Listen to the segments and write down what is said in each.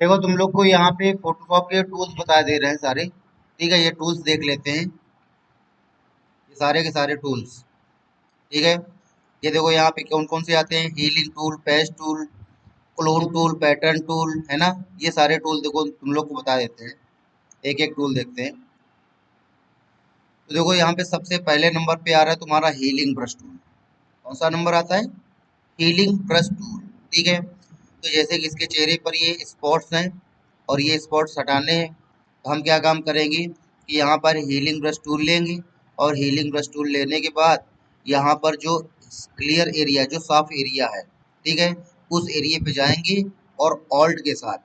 देखो तुम लोग को यहाँ पे फोटोशॉप के टूल्स बता दे रहे हैं सारे। ठीक है, ये टूल्स देख लेते हैं, ये सारे के सारे टूल्स। ठीक है, ये देखो यहाँ पे कौन कौन से आते हैं: healing tool, patch tool, clone tool, pattern tool, है ना। ये सारे टूल देखो तुम लोग को बता देते हैं, एक एक टूल देखते हैं। तो देखो यहाँ पे सबसे पहले नंबर पे आ रहा है तुम्हारा हीलिंग ब्रश टूल। कौन सा नंबर आता है? Healing brush tool. ठीक है, तो जैसे कि इसके चेहरे पर ये स्पॉट्स हैं और ये स्पॉट्स हटाने हैं, तो हम क्या काम करेंगे कि यहाँ पर हीलिंग ब्रश टूल लेंगे, और हीलिंग ब्रश टूल लेने के बाद यहाँ पर जो क्लियर एरिया, जो साफ एरिया है, ठीक है, उस एरिया पे जाएंगे और ऑल्ट के साथ,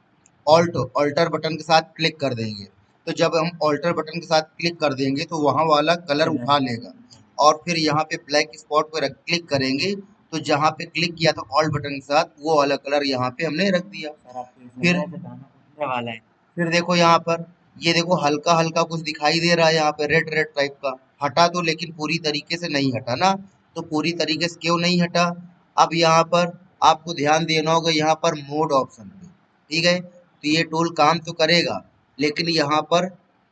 ऑल्टर बटन के साथ क्लिक कर देंगे। तो जब हम ऑल्टर बटन के साथ क्लिक कर देंगे तो वहाँ वाला कलर उठा लेगा, और फिर यहाँ पे ब्लैक स्पॉट पर क्लिक करेंगे, तो जहाँ पे क्लिक किया था ऑल्ट बटन के साथ, वो वाला कलर यहाँ पे हमने रख दिया। फिर वाला है, फिर देखो यहाँ पर, ये देखो हल्का हल्का कुछ दिखाई दे रहा है यहाँ पे, रेड रेड टाइप का। हटा तो लेकिन पूरी तरीके से नहीं हटा ना। तो पूरी तरीके से क्यों नहीं हटा? अब यहाँ पर आपको ध्यान देना होगा, यहाँ पर मोड ऑप्शन पे। ठीक है, तो ये टूल काम तो करेगा, लेकिन यहाँ पर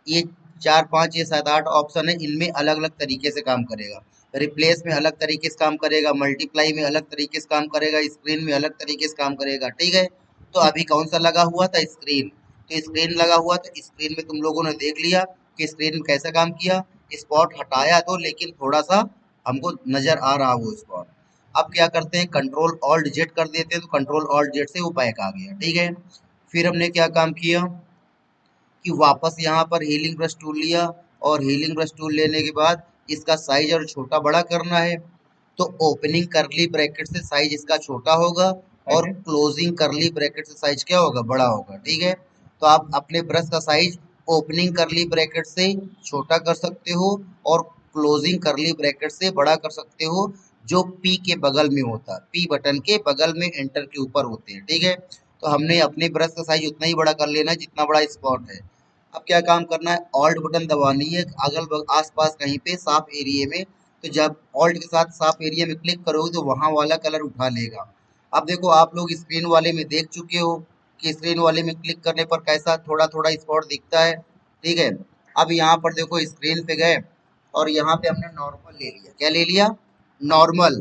ये चार पांच, ये सात आठ ऑप्शन है, इनमें अलग अलग तरीके से काम करेगा। रिप्लेस में अलग तरीके से काम करेगा, मल्टीप्लाई में अलग तरीके से काम करेगा, स्क्रीन में अलग तरीके से काम करेगा। ठीक है, तो अभी कौन सा लगा हुआ था? स्क्रीन। तो स्क्रीन लगा हुआ, तो स्क्रीन में तुम लोगों ने देख लिया कि स्क्रीन में कैसा काम किया। स्पॉट हटाया तो, लेकिन थोड़ा सा हमको नजर आ रहा वो स्पॉट। अब क्या करते हैं, कंट्रोल ऑल्ट जेड कर देते हैं, तो कंट्रोल ऑल्ट जेड से वो बैक आ गया। ठीक है, फिर हमने क्या काम किया कि वापस यहाँ पर हीलिंग ब्रश टूल लिया, और हीलिंग ब्रश टूल लेने के बाद इसका साइज और छोटा बड़ा करना है। तो ओपनिंग करली ब्रैकेट से साइज इसका छोटा होगा, और क्लोजिंग करली ब्रैकेट से साइज क्या होगा? बड़ा होगा। ठीक है, तो आप अपने ब्रश का साइज ओपनिंग करली ब्रैकेट से छोटा कर सकते हो, और क्लोजिंग करली ब्रैकेट से बड़ा कर सकते हो, जो पी के बगल में होता है, पी बटन के बगल में एंटर के ऊपर होते हैं। ठीक है, तो हमने अपने ब्रश का साइज उतना ही बड़ा कर लेना है जितना बड़ा स्पॉट है। अब क्या काम करना है, ऑल्ट बटन दबानी है अगल बगल आस पास कहीं पे साफ एरिया में। तो जब ऑल्ट के साथ साफ एरिया में क्लिक करोगे तो वहां वाला कलर उठा लेगा। अब देखो आप लोग स्क्रीन वाले में देख चुके हो कि स्क्रीन वाले में क्लिक करने पर कैसा थोड़ा थोड़ा स्पॉट दिखता है। ठीक है, अब यहाँ पर देखो स्क्रीन पे गए, और यहाँ पे हमने नॉर्मल ले लिया। क्या ले लिया? नॉर्मल।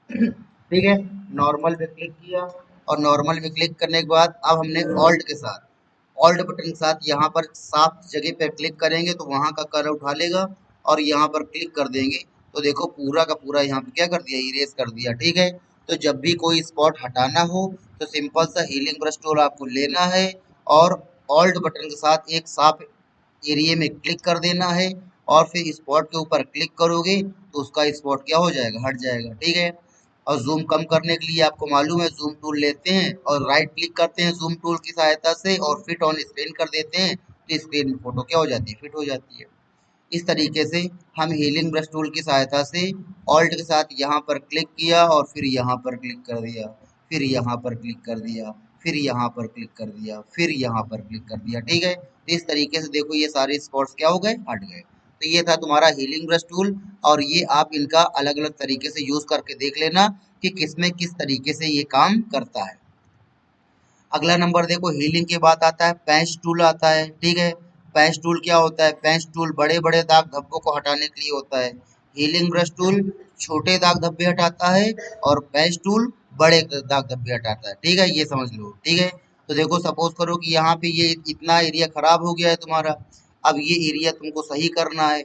ठीक है, नॉर्मल पे क्लिक किया, और नॉर्मल पे क्लिक करने के बाद अब हमने ऑल्ट के साथ, ऑल्ट बटन के साथ यहाँ पर साफ जगह पर क्लिक करेंगे तो वहां का कलर उठा लेगा, और यहाँ पर क्लिक कर देंगे तो देखो पूरा का पूरा यहाँ पे क्या कर दिया? इरेज कर दिया। ठीक है, तो जब भी कोई स्पॉट हटाना हो तो सिंपल सा हीलिंग ब्रश टूल आपको लेना है, और ऑल्ट बटन के साथ एक साफ एरिया में क्लिक कर देना है, और फिर स्पॉट के ऊपर क्लिक करोगे तो उसका स्पॉट क्या हो जाएगा? हट जाएगा। ठीक है, और जूम कम करने के लिए आपको मालूम है, जूम टूल लेते हैं और राइट क्लिक करते हैं जूम टूल की सहायता से, और फिट ऑन स्क्रीन कर देते हैं, तो स्क्रीन में फोटो क्या हो जाती है? फिट हो जाती है। इस तरीके से हम हीलिंग ब्रश टूल की सहायता से ऑल्ट के साथ यहाँ पर क्लिक किया, और फिर यहाँ पर क्लिक कर दिया, फिर यहाँ पर क्लिक कर दिया, फिर यहाँ पर क्लिक कर दिया, फिर यहाँ पर क्लिक कर दिया। ठीक है, तो इस तरीके से देखो ये सारे स्पॉट्स क्या हो गए? हट गए। तो ये था तुम्हारा हीलिंग ब्रश टूल, और ये आप इनका अलग अलग तरीके से यूज करके देख लेना कि किसमें किस तरीके से ये काम करता है। अगला नंबर देखो, हीलिंग के बाद आता है पैच टूल आता है। ठीक है, पैच टूल क्या होता है? पैच टूल बड़े बड़े दाग धब्बों को हटाने के लिए होता है। हीलिंग ब्रश टूल छोटे दाग धब्बे हटाता है, और पैच टूल बड़े दाग धब्बे हटाता है। ठीक है, ये समझ लो। ठीक है, तो देखो सपोज करो कि यहाँ पे ये इतना एरिया खराब हो गया है तुम्हारा, अब ये एरिया तुमको सही करना है।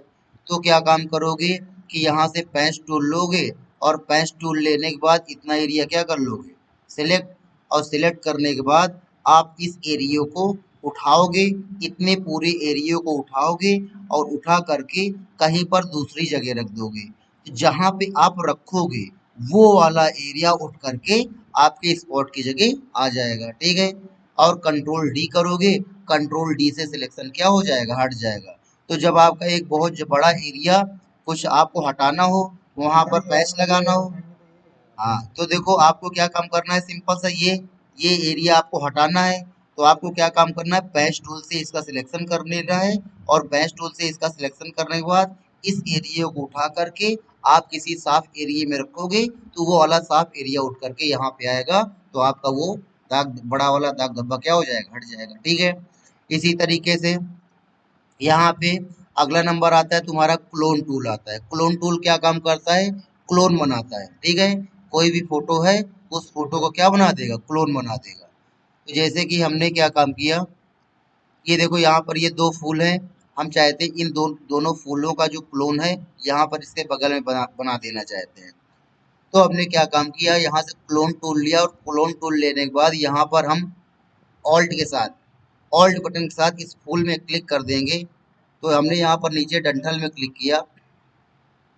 तो क्या काम करोगे कि यहाँ से पैच टूल लोगे, और पैच टूल लेने के बाद इतना एरिया क्या कर लोगे? सिलेक्ट, और सिलेक्ट करने के बाद आप इस एरिया को उठाओगे, इतने पूरे एरिया को उठाओगे, और उठा करके कहीं पर दूसरी जगह रख दोगे। जहां पे आप रखोगे वो वाला एरिया उठ करके आपके स्पॉट की जगह आ जाएगा। ठीक है, और कंट्रोल डी करोगे, कंट्रोल डी से सिलेक्शन क्या हो जाएगा? हट जाएगा। तो जब आपका एक बहुत बड़ा एरिया कुछ आपको हटाना हो, वहां पर पैच लगाना हो, हाँ, तो देखो आपको क्या काम करना है, सिंपल सा ये एरिया आपको हटाना है। तो आपको क्या काम करना है, पैच टूल से इसका सिलेक्शन कर लेना है, और पैच टूल से इसका सिलेक्शन करने के बाद इस एरिया को उठा करके आप किसी साफ एरिया में रखोगे, तो वो वाला साफ एरिया उठ करके यहाँ पे आएगा, तो आपका वो दाग बड़ा वाला दाग धब्बा क्या हो जाएगा, हट जाएगा। ठीक है, इसी तरीके से यहाँ पे अगला नंबर आता है तुम्हारा क्लोन टूल आता है। क्लोन टूल क्या काम करता है, क्लोन बनाता है। ठीक है, कोई भी फोटो है उस फोटो को क्या बना देगा, क्लोन बना देगा। तो जैसे कि हमने क्या काम किया, ये देखो यहाँ पर ये दो फूल हैं, हम चाहते हैं इन दोनों फूलों का जो क्लोन है यहाँ पर इसके बगल में बना देना चाहते हैं। तो हमने क्या काम किया, यहाँ से क्लोन टूल लिया और क्लोन टूल लेने के बाद यहाँ पर हम ऑल्ट के साथ, ऑल्ट बटन के साथ इस फूल में क्लिक कर देंगे। तो हमने यहाँ पर नीचे डंठल में क्लिक किया।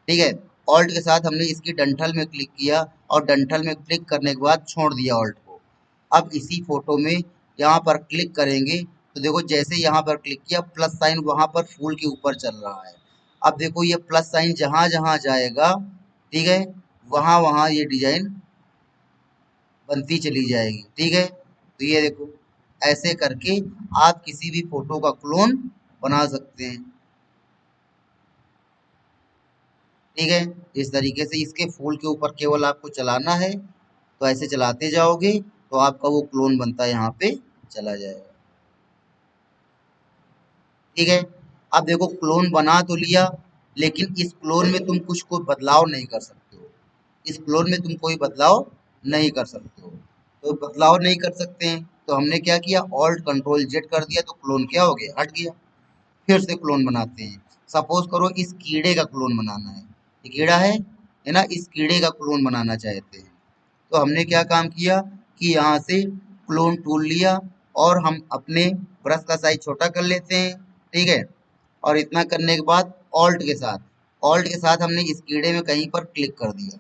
ठीक है, ऑल्ट के साथ हमने इसकी डंठल में क्लिक किया और डंठल में क्लिक करने के बाद छोड़ दिया ऑल्ट को। अब इसी फोटो में यहाँ पर क्लिक करेंगे तो देखो जैसे यहाँ पर क्लिक किया प्लस साइन वहां पर फूल के ऊपर चल रहा है। अब देखो ये प्लस साइन जहां जहां जाएगा, ठीक है, वहां वहां ये डिजाइन बनती चली जाएगी। ठीक है, तो ये देखो ऐसे करके आप किसी भी फोटो का क्लोन बना सकते हैं। ठीक है, इस तरीके से इसके फूल के ऊपर केवल आपको चलाना है, तो ऐसे चलाते जाओगे तो आपका वो क्लोन बनता यहाँ पे चला जाएगा। ठीक है, अब देखो क्लोन बना तो लिया, लेकिन इस क्लोन में तुम कुछ कोई बदलाव नहीं कर सकते हो। इस क्लोन में तुम कोई बदलाव नहीं कर सकते हो। तो बदलाव नहीं कर सकते हैं तो हमने क्या किया, ऑल्ट कंट्रोल जेड कर दिया तो क्लोन क्या हो गया, हट गया। फिर से क्लोन बनाते हैं। सपोज करो इस कीड़े का क्लोन बनाना है, ये कीड़ा है ना, इस कीड़े का क्लोन बनाना चाहते हैं। तो हमने क्या काम किया कि यहाँ से क्लोन टूल लिया और हम अपने ब्रश का साइज छोटा कर लेते हैं। ठीक है, और इतना करने के बाद ऑल्ट के साथ हमने इस कीड़े में कहीं पर क्लिक कर दिया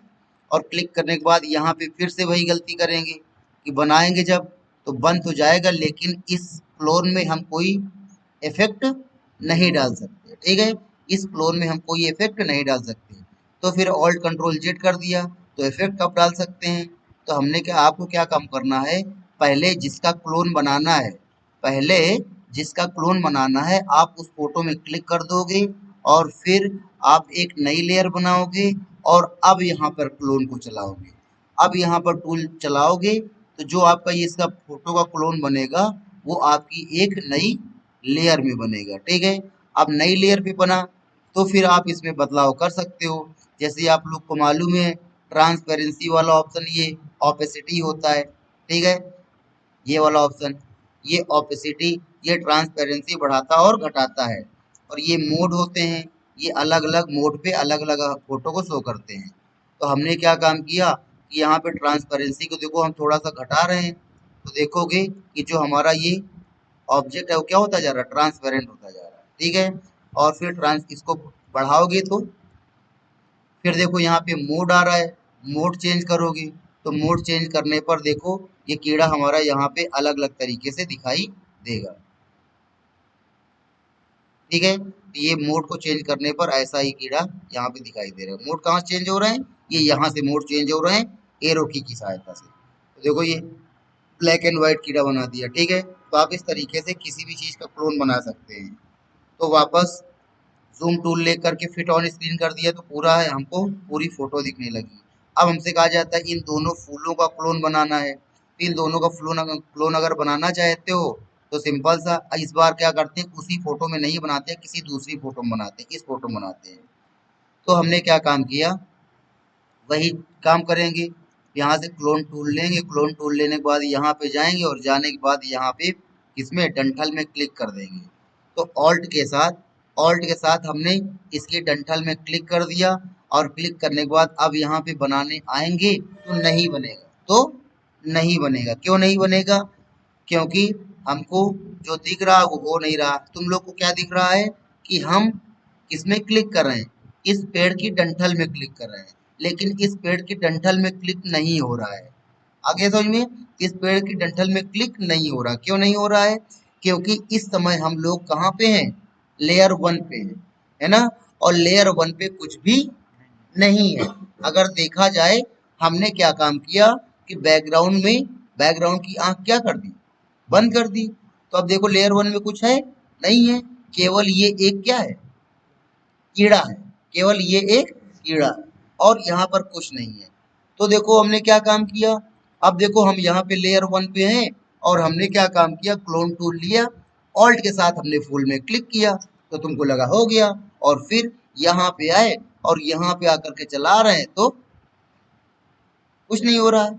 और क्लिक करने के बाद यहाँ पे फिर से वही गलती करेंगे कि बनाएंगे जब तो बन तो जाएगा, लेकिन इस क्लोन में हम कोई इफेक्ट नहीं डाल सकते। ठीक है, इस क्लोन में हम कोई इफेक्ट नहीं डाल सकते। तो फिर ऑल्ट कंट्रोल जेड कर दिया तो इफेक्ट कब डाल सकते हैं। तो हमने क्या, आपको क्या काम करना है, पहले जिसका क्लोन बनाना है, पहले जिसका क्लोन बनाना है आप उस फोटो में क्लिक कर दोगे और फिर आप एक नई लेयर बनाओगे और अब यहाँ पर क्लोन को चलाओगे। अब यहाँ पर टूल चलाओगे तो जो आपका ये इसका फोटो का क्लोन बनेगा वो आपकी एक नई लेयर में बनेगा। ठीक है, अब नई लेयर पे बना तो फिर आप इसमें बदलाव कर सकते हो। जैसे आप लोग को मालूम है ट्रांसपेरेंसी वाला ऑप्शन ये ऑपेसिटी होता है। ठीक है, ये वाला ऑप्शन, ये ऑपेसिटी, ये ट्रांसपेरेंसी बढ़ाता और घटाता है। और ये मोड होते हैं, ये अलग अलग मोड पे अलग अलग फोटो को शो करते हैं। तो हमने क्या काम किया कि यहाँ पे ट्रांसपेरेंसी को देखो हम थोड़ा सा घटा रहे हैं तो देखोगे कि जो हमारा ये ऑब्जेक्ट है वो क्या होता जा रहा है, ट्रांसपेरेंट होता जा रहा है। ठीक है, और फिर ट्रांस इसको बढ़ाओगे तो फिर देखो यहाँ पे मोड आ रहा है, मोड चेंज करोगे तो मोड चेंज करने पर देखो ये कीड़ा हमारा यहाँ पे अलग अलग तरीके से दिखाई देगा। ठीक है, तो ये मोड को चेंज करने पर ऐसा ही कीड़ा यहाँ पे दिखाई दे रहा है। मोड कहाँ चेंज हो रहे हैं, ये यहाँ से मोड चेंज हो रहे हैं एरो की सहायता से। तो देखो ये ब्लैक एंड व्हाइट कीड़ा बना दिया। ठीक है, तो आप इस तरीके से किसी भी चीज का क्लोन बना सकते हैं। तो वापस जूम टूल लेकर के फिट ऑन स्क्रीन कर दिया तो पूरा है, हमको पूरी फोटो दिखने लगी। अब हमसे कहा जाता है इन दोनों फूलों का क्लोन बनाना है। तो इन दोनों का क्लोन अगर बनाना चाहते हो तो सिंपल सा इस बार क्या करते हैं, उसी फोटो में नहीं बनाते हैं, किसी दूसरी फोटो में बनाते हैं, इस फोटो में बनाते हैं। तो हमने क्या काम किया, वही काम करेंगे। यहाँ से क्लोन टूल लेंगे, क्लोन टूल लेने के बाद यहाँ पे जाएंगे और जाने के बाद यहाँ पे इसमें डंठल में क्लिक कर देंगे। तो ऑल्ट के साथ हमने इसके डंठल में क्लिक कर दिया और क्लिक करने के बाद अब यहाँ पे बनाने आएंगे तो नहीं बनेगा, तो नहीं बनेगा। क्यों नहीं बनेगा, क्योंकि हमको जो दिख रहा है वो हो नहीं रहा। तुम लोग को क्या दिख रहा है कि हम किसमें क्लिक कर रहे हैं, इस पेड़ की डंठल में क्लिक कर रहे हैं, लेकिन इस पेड़ की डंठल में क्लिक नहीं हो रहा है। आगे समझ में, इस पेड़ की डंठल में क्लिक नहीं हो रहा। क्यों नहीं हो रहा है, क्योंकि इस समय हम लोग कहाँ पे हैं, लेयर वन पे है ना, और लेयर वन पे कुछ भी नहीं है। अगर देखा जाए हमने क्या काम किया कि बैकग्राउंड की आंख क्या कर दी, बंद कर दी। तो अब देखो लेयर वन में कुछ है नहीं है, केवल ये एक क्या है, कीड़ा है, केवल ये एक कीड़ा है और यहाँ पर कुछ नहीं है। तो देखो हमने क्या काम किया, अब देखो हम यहाँ पे लेयर 1 पे हैं और हमने क्या काम किया, क्लोन टूल लिया, ऑल्ट के साथ हमने फुल में क्लिक किया तो तुमको लगा हो गया, और फिर यहाँ पे आए और यहाँ पे आकर के चला रहे हैं तो कुछ नहीं हो रहा है।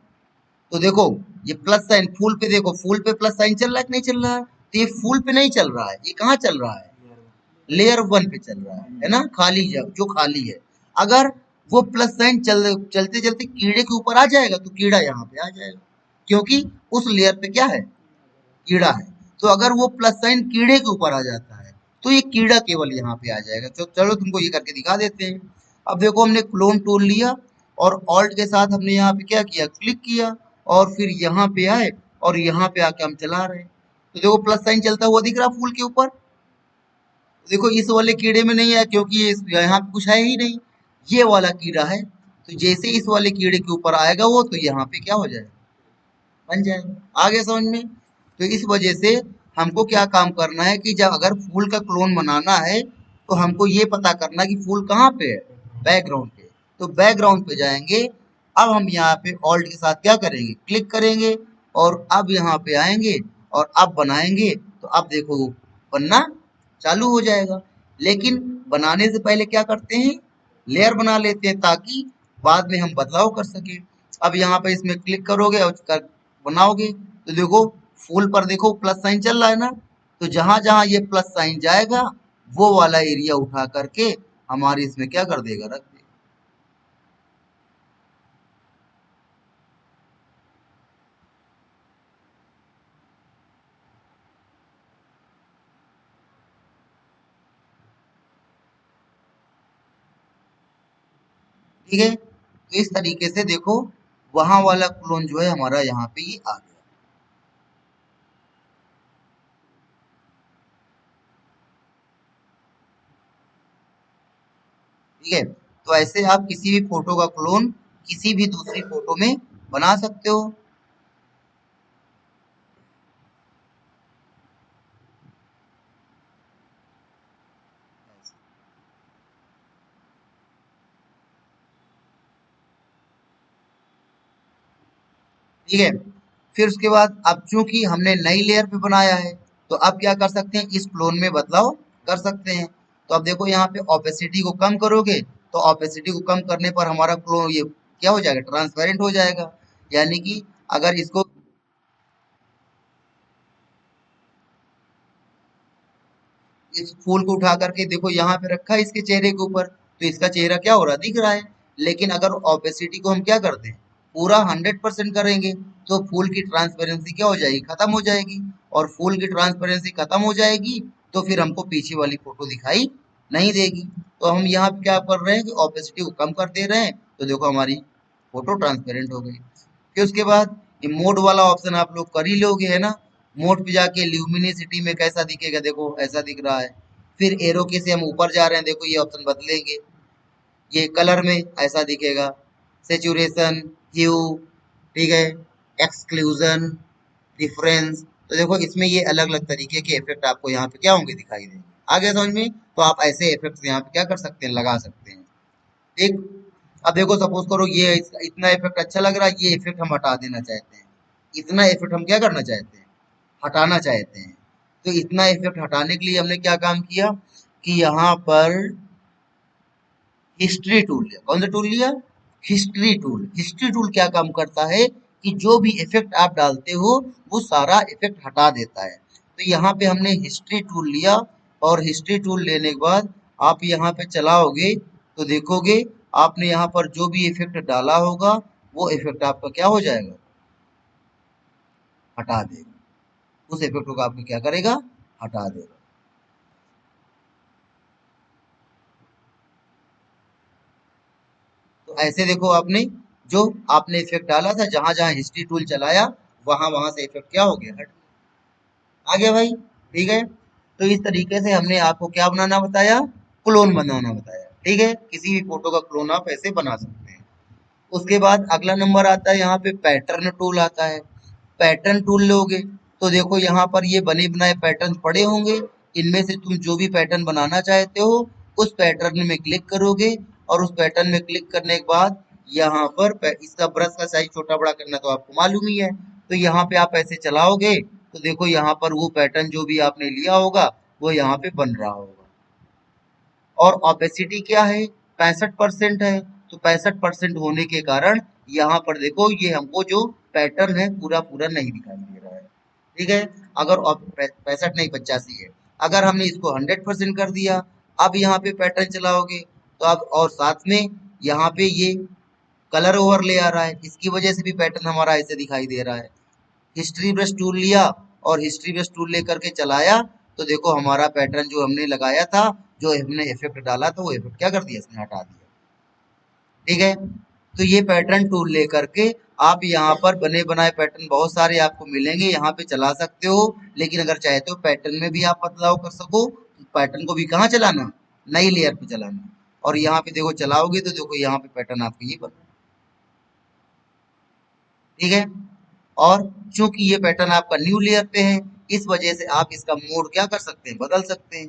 तो देखो ये प्लस साइन फुल पे, देखो फुल पे प्लस साइन चल रहा है कि नहीं चल रहा है, तो ये फुल पे नहीं चल रहा है, ये कहाँ चल रहा है, लेयर 1 पे चल रहा है ना, खाली जो खाली है। अगर वो प्लस साइन चलते चलते कीड़े के ऊपर आ जाएगा तो कीड़ा यहाँ पे आ जाएगा, क्योंकि उस लेयर पे क्या है, कीड़ा है। तो अगर वो प्लस साइन कीड़े के ऊपर आ जाता है तो ये कीड़ा केवल यहाँ पे आ जाएगा। तो चलो तुमको ये करके दिखा देते हैं। अब देखो हमने क्लोन टूल लिया और ऑल्ट के साथ हमने यहाँ पे क्या किया, क्लिक किया, और फिर यहाँ पे आए और यहाँ पे आके हम चला रहे हैं तो देखो प्लस साइन चलता हुआ दिख रहा फूल के ऊपर। देखो इस वाले कीड़े में नहीं है क्योंकि ये यहाँ पे कुछ है ही नहीं, ये वाला कीड़ा है। तो जैसे इस वाले कीड़े के ऊपर आएगा वो, तो यहाँ पे क्या हो जाएगा, बन जाएगा। आगे समझ में। तो इस वजह से हमको क्या काम करना है कि जब अगर फूल का क्लोन बनाना है तो हमको ये पता करना है कि फूल कहाँ पे है, बैकग्राउंड पे। तो बैकग्राउंड पे जाएंगे, अब हम यहाँ पे ऑल्ट के साथ क्या करेंगे, क्लिक करेंगे, और अब यहाँ पे आएंगे और अब बनाएंगे तो अब देखो बनना चालू हो जाएगा। लेकिन बनाने से पहले क्या करते हैं, लेयर बना लेते हैं ताकि बाद में हम बदलाव कर सके। अब यहाँ पे इसमें क्लिक करोगे और बनाओगे तो देखो फूल पर देखो प्लस साइन चल रहा है ना, तो जहां जहां ये प्लस साइन जाएगा वो वाला एरिया उठा करके हमारे इसमें क्या कर देगा, रख देगा। ठीक है, तो इस तरीके से देखो वहां वाला क्लोन जो है हमारा यहाँ पे ये आ गया। ठीक है, तो ऐसे आप किसी भी फोटो का क्लोन किसी भी दूसरी फोटो में बना सकते हो। ठीक है, फिर उसके बाद अब चूंकि हमने नई लेयर पे बनाया है तो अब क्या कर सकते हैं, इस क्लोन में बदलाव कर सकते हैं। तो अब देखो यहाँ पे ओपेसिटी को कम करोगे तो ओपेसिटी को कम करने पर हमारा क्लोन ये क्या हो जाएगा, ट्रांसपेरेंट हो जाएगा। यानी कि अगर इसको इस फूल को उठा करके देखो यहाँ पे रखा है इसके चेहरे के ऊपर, तो इसका चेहरा क्या हो रहा है, दिख रहा है। लेकिन अगर ओपेसिटी को हम क्या करते हैं, पूरा 100% करेंगे तो फूल की ट्रांसपेरेंसी क्या हो जाएगी, खत्म हो जाएगी। और फूल की ट्रांसपेरेंसी खत्म हो जाएगी तो फिर हमको पीछे वाली फोटो दिखाई नहीं देगी। तो हम यहाँ पे क्या कर रहे हैं कि ओपेसिटी को कम कर दे रहे हैं, तो देखो हमारी फोटो ट्रांसपेरेंट हो गई। फिर उसके बाद ये मोड वाला ऑप्शन आप लोग कर ही लोगे, है ना। मोड पे जाके ल्यूमिनिसिटी में कैसा दिखेगा, देखो ऐसा दिख रहा है। फिर एरो के से हम ऊपर जा रहे हैं, देखो ये ऑप्शन बदलेंगे, ये कलर में ऐसा दिखेगा, सेचुरेशन, ह्यू, ठीक है, एक्सक्लूजन, डिफरेंस। तो देखो इसमें ये अलग अलग तरीके के इफेक्ट आपको यहाँ पे क्या होंगे, दिखाई देंगे। आ गया समझ में। तो आप ऐसे इफेक्ट यहाँ पे क्या कर सकते हैं, लगा सकते हैं। ठीक। अब देखो सपोज करो ये इतना इफेक्ट अच्छा लग रहा है, ये इफेक्ट हम हटा देना चाहते हैं। इतना इफेक्ट हम क्या करना चाहते हैं, हटाना चाहते हैं। तो इतना इफेक्ट हटाने के लिए हमने क्या काम किया कि यहाँ पर हिस्ट्री टूल लिया। कौन सा टूल लिया, हिस्ट्री टूल। हिस्ट्री टूल क्या काम करता है कि जो भी इफेक्ट आप डालते हो वो सारा इफेक्ट हटा देता है। तो यहाँ पे हमने हिस्ट्री टूल लिया, और हिस्ट्री टूल लेने के बाद आप यहाँ पे चलाओगे तो देखोगे आपने यहाँ पर जो भी इफेक्ट डाला होगा वो इफेक्ट आपका क्या हो जाएगा, हटा देगा। उस इफेक्ट को आपको क्या करेगा, हटा देगा। तो ऐसे देखो आपने जो आपने इफेक्ट डाला था, जहां जहां हिस्ट्री टूल चलाया वहां वहां से इफेक्ट क्या हो गया, हट गया। आ गया भाई। ठीक है, तो इस तरीके से हमने आपको क्या बनाना बताया, क्लोन बनाना बताया। ठीक है, किसी भी फोटो का क्लोन आप ऐसे बना सकते हैं। उसके बाद अगला नंबर आता है, यहाँ पे पैटर्न टूल आता है। पैटर्न टूल लोगे तो देखो यहाँ पर ये बने बनाए पैटर्न पड़े होंगे, इनमें से तुम जो भी पैटर्न बनाना चाहते हो उस पैटर्न में क्लिक करोगे, और उस पैटर्न में क्लिक करने के बाद यहाँ पर इसका ब्रश का साइज छोटा बड़ा करना तो आपको मालूम ही है। तो यहाँ पे आप ऐसे चलाओगे तो देखो यहाँ पर वो पैटर्न जो भी आपने लिया होगा वो यहाँ पे बन रहा होगा। और ऑपेसिटी क्या है, 65% है। तो 65% होने के कारण यहाँ पर देखो ये हमको जो पैटर्न है पूरा पूरा नहीं दिखाई दे रहा है। ठीक है, अगर 65 नहीं 85 है, अगर हमने इसको 100% कर दिया, अब यहाँ पे पैटर्न चलाओगे तो अब और साथ में यहाँ पे ये कलर ओवरले आ रहा है, इसकी वजह से भी पैटर्न हमारा ऐसे दिखाई दे रहा है। हिस्ट्री ब्रश टूल लिया और हिस्ट्री ब्रश टूल लेकर के चलाया तो देखो हमारा पैटर्न जो हमने लगाया था, जो हमने इफेक्ट डाला था, वो इफेक्ट क्या कर दिया, इसने हटा दिया। ठीक है, तो ये पैटर्न टूल लेकर के आप यहाँ पर बने बनाए पैटर्न बहुत सारे आपको मिलेंगे, यहाँ पे चला सकते हो। लेकिन अगर चाहते हो पैटर्न में भी आप बदलाव कर सको, पैटर्न को भी कहाँ चलाना, नई लेयर पे चलाना। और यहाँ पे देखो चलाओगे तो देखो यहाँ पे पैटर्न आपका ये बन रहा है। ठीक है, और चूंकि ये पैटर्न आपका न्यू लेयर पे है, इस वजह से आप इसका मोड क्या कर सकते हैं, बदल सकते हैं।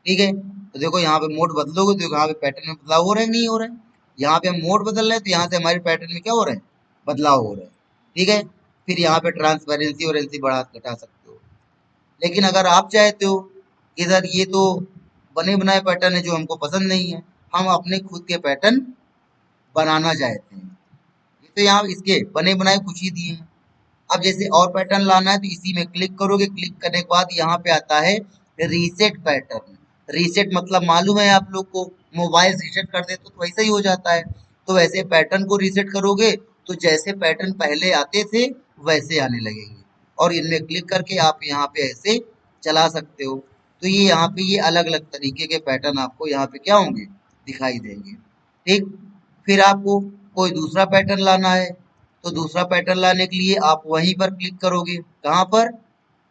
ठीक है, तो देखो यहाँ पे मोड बदलोगे तो यहाँ पे पैटर्न में बदलाव हो रहा है नहीं हो रहा है। यहाँ पे हम मोड बदल रहे हैं तो यहाँ से हमारे पैटर्न में क्या हो रहा है, बदलाव हो रहा है। ठीक है, फिर यहाँ पे ट्रांसपेरेंसी और एनसी बढ़ा घटा सकते हो। लेकिन अगर आप चाहते हो कि सर ये तो बने बनाए पैटर्न है जो हमको पसंद नहीं है, हम अपने खुद के पैटर्न बनाना चाहते हैं, ये तो यहाँ इसके बने बनाए कुछ ही दिए हैं। अब जैसे और पैटर्न लाना है तो इसी में क्लिक करोगे, क्लिक करने के बाद यहाँ पे आता है रीसेट पैटर्न। रीसेट मतलब मालूम है आप लोग को, मोबाइल रीसेट कर दे तो वैसा ही हो जाता है। तो वैसे पैटर्न को रीसेट करोगे तो जैसे पैटर्न पहले आते थे वैसे आने लगेंगे। और इनमें क्लिक करके आप यहाँ पे ऐसे चला सकते हो। तो ये यहाँ पे ये अलग अलग तरीके के पैटर्न आपको यहाँ पे क्या होंगे, दिखाई देंगे। ठीक, फिर आपको कोई दूसरा पैटर्न लाना है तो दूसरा पैटर्न लाने के लिए आप वहीं पर क्लिक करोगे, कहाँ पर,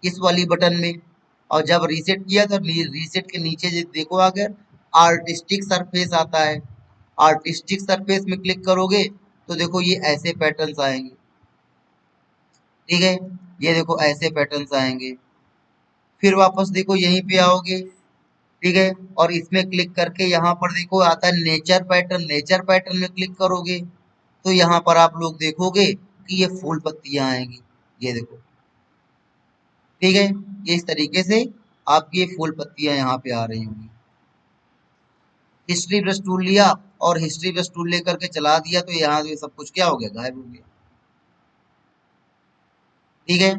इस वाली बटन में। और जब रीसेट किया तो रीसेट के नीचे देखो अगर आर्टिस्टिक सरफेस आता है, आर्टिस्टिक सरफेस में क्लिक करोगे तो देखो ये ऐसे पैटर्न्स आएंगे। ठीक है, ये देखो ऐसे पैटर्न्स आएंगे। फिर वापस देखो यहीं पे आओगे। ठीक है, और इसमें क्लिक करके यहाँ पर देखो आता है नेचर पैटर्न, नेचर पैटर्न में क्लिक करोगे तो यहाँ पर आप लोग देखोगे कि ये फूल पत्तियां आएंगी, ये देखो। ठीक है, ये इस तरीके से आपकी ये फूल पत्तियां यहाँ पे आ रही होंगी। हिस्ट्री ब्रश टूल लिया और हिस्ट्री ब्रश टूल लेकर के चला दिया तो यहाँ से सब कुछ क्या हो गया, गायब हो गया। ठीक है,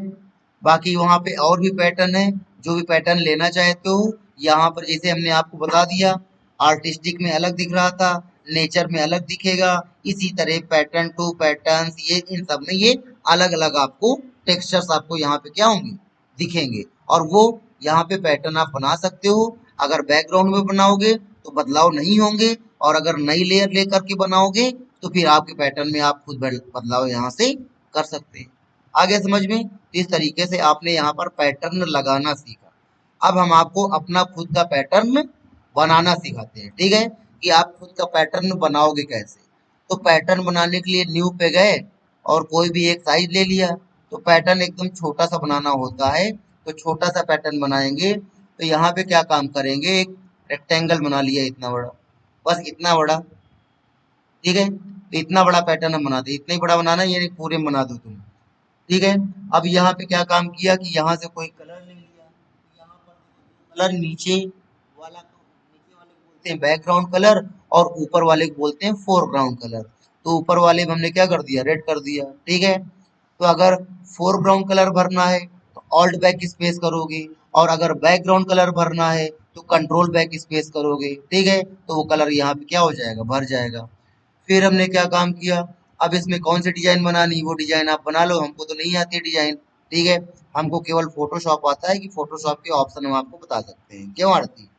बाकी वहां पे और भी पैटर्न है, जो भी पैटर्न लेना चाहते हो यहाँ पर, जैसे हमने आपको बता दिया आर्टिस्टिक में अलग दिख रहा था, नेचर में अलग दिखेगा, इसी तरह पैटर्न टू पैटर्न ये इन सब में ये अलग अलग आपको टेक्सचर्स आपको यहाँ पे क्या होंगे, दिखेंगे। और वो यहाँ पे पैटर्न आप बना सकते हो। अगर बैकग्राउंड में बनाओगे तो बदलाव नहीं होंगे, और अगर नई लेयर लेकर के बनाओगे तो फिर आपके पैटर्न में आप खुद बदलाव यहाँ से कर सकते हैं। आगे समझ में, तो इस तरीके से आपने यहाँ पर पैटर्न लगाना सीखा। अब हम आपको अपना खुद का पैटर्न बनाना सिखाते हैं। ठीक है, कि आप खुद का पैटर्न बनाओगे कैसे। तो पैटर्न बनाने के लिए न्यू पे गए और कोई भी एक साइज ले लिया। तो पैटर्न एकदम छोटा सा बनाना होता है, तो छोटा सा पैटर्न बनाएंगे तो यहाँ पे क्या काम करेंगे, एक रेक्टेंगल बना लिया इतना बड़ा, बस इतना बड़ा। ठीक है, तो इतना बड़ा पैटर्न हम बनाते हैं, इतना ही बड़ा बनाना है, यानी पूरे में बना दो तुम। ठीक है, अब यहाँ पे क्या काम किया कि यहाँ से कोई कलर ले लिया, यहाँ पर कलर नीचे वाला को, नीचे वाले को बोलते हैं बैकग्राउंड कलर और ऊपर वाले को बोलते हैं फोरग्राउंड कलर। तो ऊपर वाले में हमने क्या कर दिया, रेड कर दिया। ठीक है, तो अगर फोरग्राउंड कलर भरना है तो ऑल्ट बैक स्पेस करोगे, और अगर बैकग्राउंड कलर भरना है तो कंट्रोल बैक स्पेस करोगे। ठीक है, तो वो कलर यहाँ पे क्या हो जाएगा, भर जाएगा। फिर हमने क्या काम किया, अब इसमें कौन सी डिजाइन बनानी, वो डिजाइन आप बना लो, हमको तो नहीं आती डिजाइन। ठीक है, हमको केवल फोटोशॉप आता है कि फोटोशॉप के ऑप्शन हम आपको बता सकते हैं, क्यों आती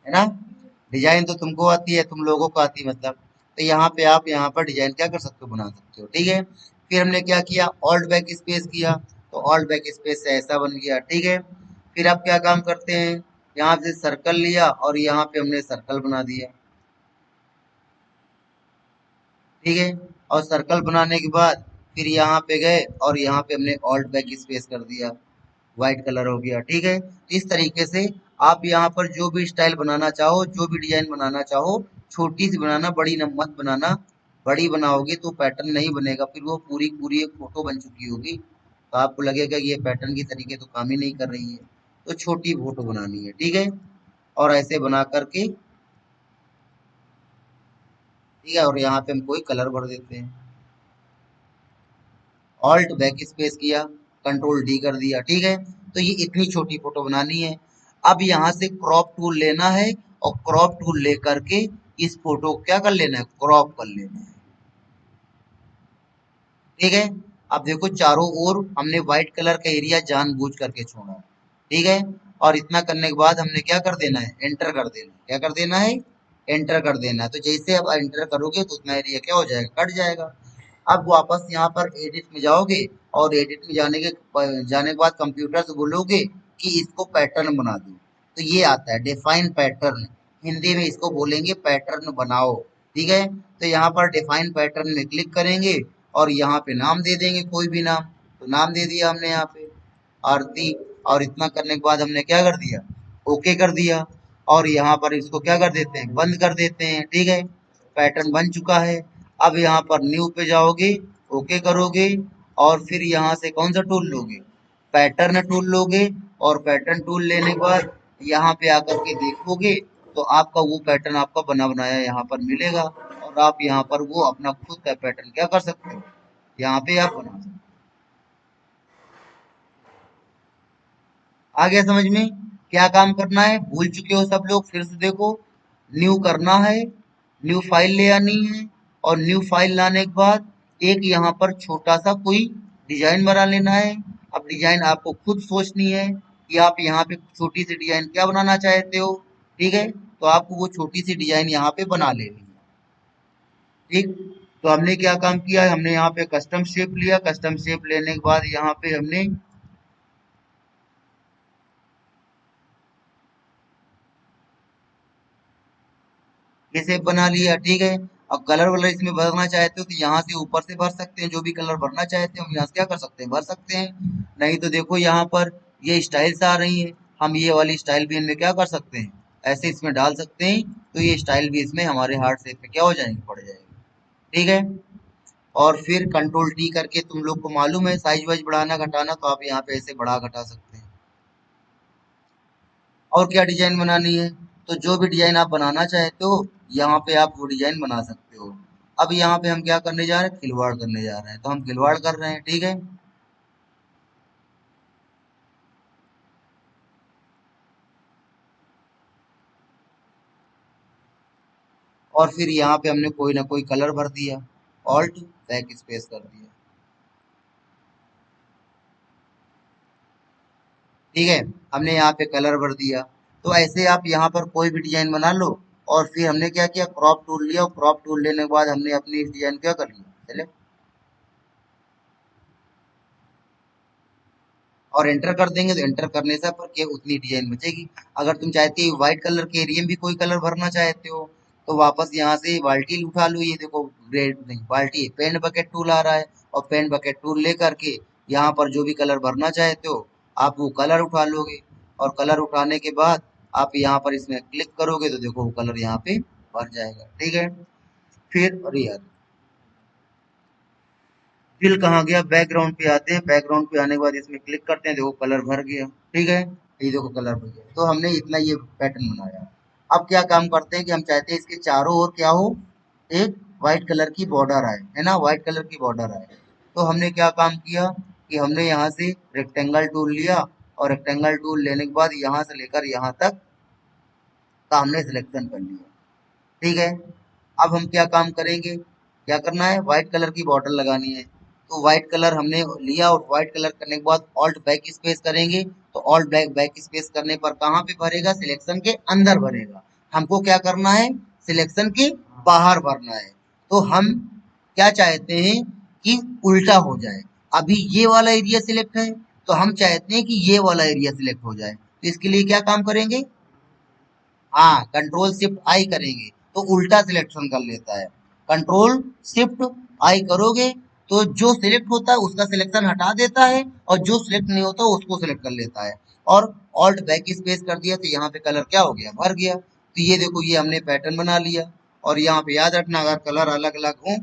है ना। डिजाइन तो तुमको आती है, तुम लोगों को आती है मतलब। तो यहाँ पे आप यहाँ पर डिजाइन क्या कर सकते हो, बना सकते हो। ठीक है, फिर हमने क्या किया, ऑल्ट बैक स्पेस किया तो ऑल्ट बैक स्पेस से ऐसा बन गया। ठीक है, फिर आप क्या काम करते हैं, यहाँ से सर्कल लिया और यहाँ पे हमने सर्कल बना दिया। ठीक है, और सर्कल बनाने के बाद फिर यहाँ पे गए और यहाँ पे हमने ऑल्ट बैक स्पेस कर दिया, व्हाइट कलर हो गया। ठीक है, तो इस तरीके से आप यहाँ पर जो भी स्टाइल बनाना चाहो, जो भी डिजाइन बनाना चाहो, छोटी सी बनाना, बड़ी न मत बनाना। बड़ी बनाओगे तो पैटर्न नहीं बनेगा, फिर वो पूरी पूरी एक फोटो बन चुकी होगी तो आपको लगेगा कि ये पैटर्न की तरीके तो काम ही नहीं कर रही है। तो छोटी फोटो बनानी है, ठीक है। और ऐसे बना करके, ठीक है, और यहाँ पे हम कोई कलर भर देते हैं। ऑल्ट बैक स्पेस किया, कंट्रोल डी कर दिया, ठीक है। तो ये इतनी छोटी फोटो बनानी है। अब यहाँ से क्रॉप टूल लेना है और क्रॉप टूल लेकर के इस फोटो को क्या कर लेना है, क्रॉप कर लेना है, ठीक है। अब देखो चारों ओर हमने व्हाइट कलर का एरिया जानबूझ करके छोड़ा, ठीक है। और इतना करने के बाद हमने क्या कर देना है, एंटर कर देना है। क्या कर देना है, एंटर कर देना है। तो जैसे अब एंटर करोगे तो उतना एरिया क्या हो जाएगा, कट जाएगा। अब वापस यहाँ पर एडिट में जाओगे और एडिट में जाने के बाद कंप्यूटर से बोलोगे कि इसको पैटर्न बना दो, तो ये आता है डिफाइन पैटर्न। हिंदी में इसको बोलेंगे पैटर्न बनाओ, ठीक है। तो यहाँ पर डिफाइन पैटर्न में क्लिक करेंगे और यहाँ पे नाम दे देंगे कोई भी नाम। तो नाम दे दिया हमने यहाँ पे आरती। और इतना करने के बाद हमने क्या कर दिया, ओके कर दिया। और यहाँ पर इसको क्या कर देते हैं, बंद कर देते हैं, ठीक है। पैटर्न बन चुका है। अब यहाँ पर न्यू पे जाओगे, ओके करोगे और फिर यहाँ से कौन सा टूल लोगे, पैटर्न टूल लोगे। और पैटर्न टूल लेने के बाद यहाँ पे आकर के देखोगे तो आपका वो पैटर्न आपका बना बनाया यहाँ पर मिलेगा। और आप यहाँ पर वो अपना खुद का पैटर्न क्या कर सकते हो, यहाँ पे आप बना सकते हो। आ गया समझ में, क्या काम करना है भूल चुके हो सब लोग, फिर से देखो। न्यू करना है, न्यू फाइल ले आनी है। और न्यू फाइल लाने के बाद एक यहाँ पर छोटा सा कोई डिजाइन बना लेना है। अब डिजाइन आपको खुद सोचनी है कि आप यहाँ पे छोटी सी डिजाइन क्या बनाना चाहते हो, ठीक है। तो आपको वो छोटी सी डिजाइन यहाँ पे बना लेनी है, ठीक। तो हमने क्या काम किया है, हमने यहाँ पे कस्टम शेप लिया। कस्टम शेप लेने के बाद यहाँ पे हमने ये शेप बना लिया, ठीक है। अब कलर वलर इसमें भरना चाहते हो तो यहाँ से ऊपर से भर सकते हैं, जो भी कलर भरना चाहते हो हम यहाँ से क्या कर सकते हैं, भर सकते हैं। नहीं तो देखो यहाँ पर ये स्टाइल्स आ रही हैं, हम ये वाली स्टाइल भी इनमें क्या कर सकते हैं, ऐसे इसमें डाल सकते हैं। तो ये स्टाइल भी इसमें हमारे हार्ट शेप पे क्या हो जाएंगे, पड़ जाएंगे, ठीक है। और फिर कंट्रोल टी करके, तुम लोग को मालूम है साइज वाइज बढ़ाना घटाना, तो आप यहाँ पे ऐसे बढ़ा घटा सकते हैं। और क्या डिजाइन बनानी है, तो जो भी डिजाइन आप बनाना चाहते हो यहाँ पे आप वो डिजाइन बना सकते हो। अब यहाँ पे हम क्या करने जा रहे हैं, खिलवाड़ करने जा रहे हैं, तो हम खिलवाड़ कर रहे हैं, ठीक है। और फिर यहाँ पे हमने कोई ना कोई कलर भर दिया, ऑल्ट बैक स्पेस कर दिया, ठीक है। हमने यहाँ पे कलर भर दिया। तो ऐसे आप यहाँ पर कोई भी डिजाइन बना लो। और फिर हमने क्या किया, क्रॉप टूल लिया और क्रॉप टूल लेने के बाद हमने अपनी इस डिजाइन क्या कर लिया, चले, और एंटर कर देंगे तो एंटर करने से पर क्या उतनी डिजाइन बचेगी। अगर तुम चाहते हो व्हाइट कलर के एरिया में भी कोई कलर भरना चाहते हो तो वापस यहाँ से बाल्टी उठा लो, ये देखो ग्रेड नहीं बाल्टी, पेंट बकेट टूल आ रहा है। और पेंट बकेट टूल ले करके यहाँ पर जो भी कलर भरना चाहते हो आप वो कलर उठा लोगे। और कलर उठाने के बाद आप यहाँ पर इसमें क्लिक करोगे तो देखो वो कलर यहाँ पे भर जाएगा, ठीक है। फिर अरे यार फिल कहाँ गया, बैकग्राउंड पे आते हैं। बैकग्राउंड पे आने के बाद इसमें क्लिक करते हैं, देखो कलर भर गया, ठीक है। ये देखो कलर भर गया। तो हमने इतना ये पैटर्न बनाया। अब क्या काम करते हैं कि हम चाहते हैं इसके चारों ओर क्या हो, एक व्हाइट कलर की बॉर्डर आए, है ना, व्हाइट कलर की बॉर्डर आए। तो हमने क्या काम किया कि हमने यहाँ से रेक्टेंगल टूल लिया। और रेक्टेंगल टूल लेने के बाद यहाँ से लेकर यहाँ तक का हमने सिलेक्शन कर लिया, ठीक है। अब हम क्या काम करेंगे, क्या करना है, व्हाइट कलर की बॉर्डर लगानी है। तो व्हाइट कलर हमने लिया और व्हाइट कलर करने के बाद ऑल्ट बैक स्पेस करेंगे। तो ऑल्ट बैक स्पेस करने पर कहाँ पे भरेगा, सिलेक्शन के अंदर भरेगा। हमको क्या करना है, सिलेक्शन के बाहर भरना है। तो हम क्या चाहते हैं कि उल्टा हो जाए। अभी ये वाला एरिया सिलेक्ट है तो हम चाहते हैं कि ये वाला एरिया सिलेक्ट हो जाए। तो इसके लिए क्या काम करेंगे, हाँ कंट्रोल शिफ्ट आई करेंगे तो उल्टा सिलेक्शन कर लेता है। कंट्रोल शिफ्ट आई करोगे तो जो सिलेक्ट होता है उसका सिलेक्शन हटा देता है और जो सिलेक्ट नहीं होता उसको सिलेक्ट कर लेता है। और ऑल्ट बैक स्पेस कर दिया तो यहाँ पे कलर क्या हो गया, भर गया। तो ये देखो ये हमने पैटर्न बना लिया। और यहाँ पे याद रखना अगर कलर अलग अलग हो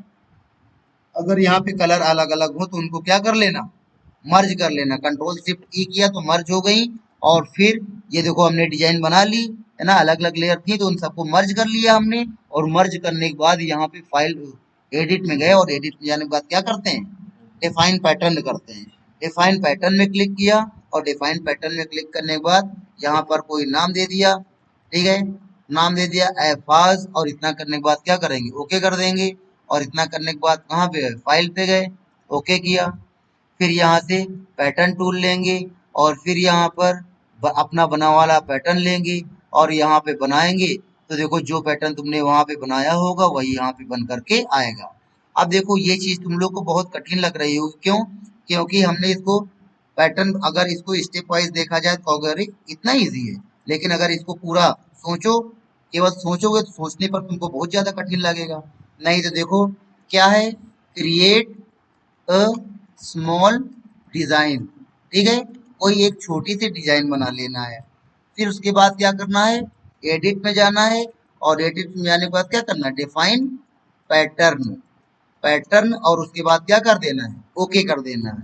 अगर यहाँ पे कलर अलग अलग हो तो उनको क्या कर लेना, मर्ज कर लेना। कंट्रोल शिफ्ट ई किया तो मर्ज हो गई। और फिर ये देखो हमने डिजाइन बना ली, है ना, अलग अलग लेयर थी तो उन सबको मर्ज कर लिया हमने। और मर्ज करने के बाद यहाँ पे फाइल एडिट में गए, और एडिट में जाने के बाद क्या करते हैं, डिफाइन पैटर्न करते हैं। डिफाइन पैटर्न में क्लिक किया, और डिफाइन पैटर्न में क्लिक करने के बाद यहाँ पर कोई नाम दे दिया, ठीक है, नाम दे दिया एफाज। और इतना करने के बाद क्या करेंगे, ओके कर देंगे। और इतना करने के बाद कहाँ पे गए, फाइल पे गए, ओके किया। फिर यहाँ से पैटर्न टूल लेंगे, और फिर यहाँ पर अपना बना वाला पैटर्न लेंगे, और यहाँ पे बनाएंगे। तो देखो जो पैटर्न तुमने वहां पे बनाया होगा वही यहाँ पे बन करके आएगा। अब देखो ये चीज तुम लोग को बहुत कठिन लग रही होगी, क्यों, क्योंकि हमने इसको पैटर्न, अगर इसको स्टेप वाइज देखा जाए तो अगर इतना इजी है, लेकिन अगर इसको पूरा सोचो, केवल सोचोगे तो सोचने पर तुमको बहुत ज्यादा कठिन लगेगा। नहीं तो देखो क्या है, क्रिएट अ स्मॉल डिजाइन, ठीक है, कोई एक छोटी सी डिजाइन बना लेना है। फिर उसके बाद क्या करना है, एडिट में जाना है, और एडिट में जाने के बाद क्या करना है, डिफाइन पैटर्न, पैटर्न, और उसके बाद क्या कर देना है, ओके कर देना है।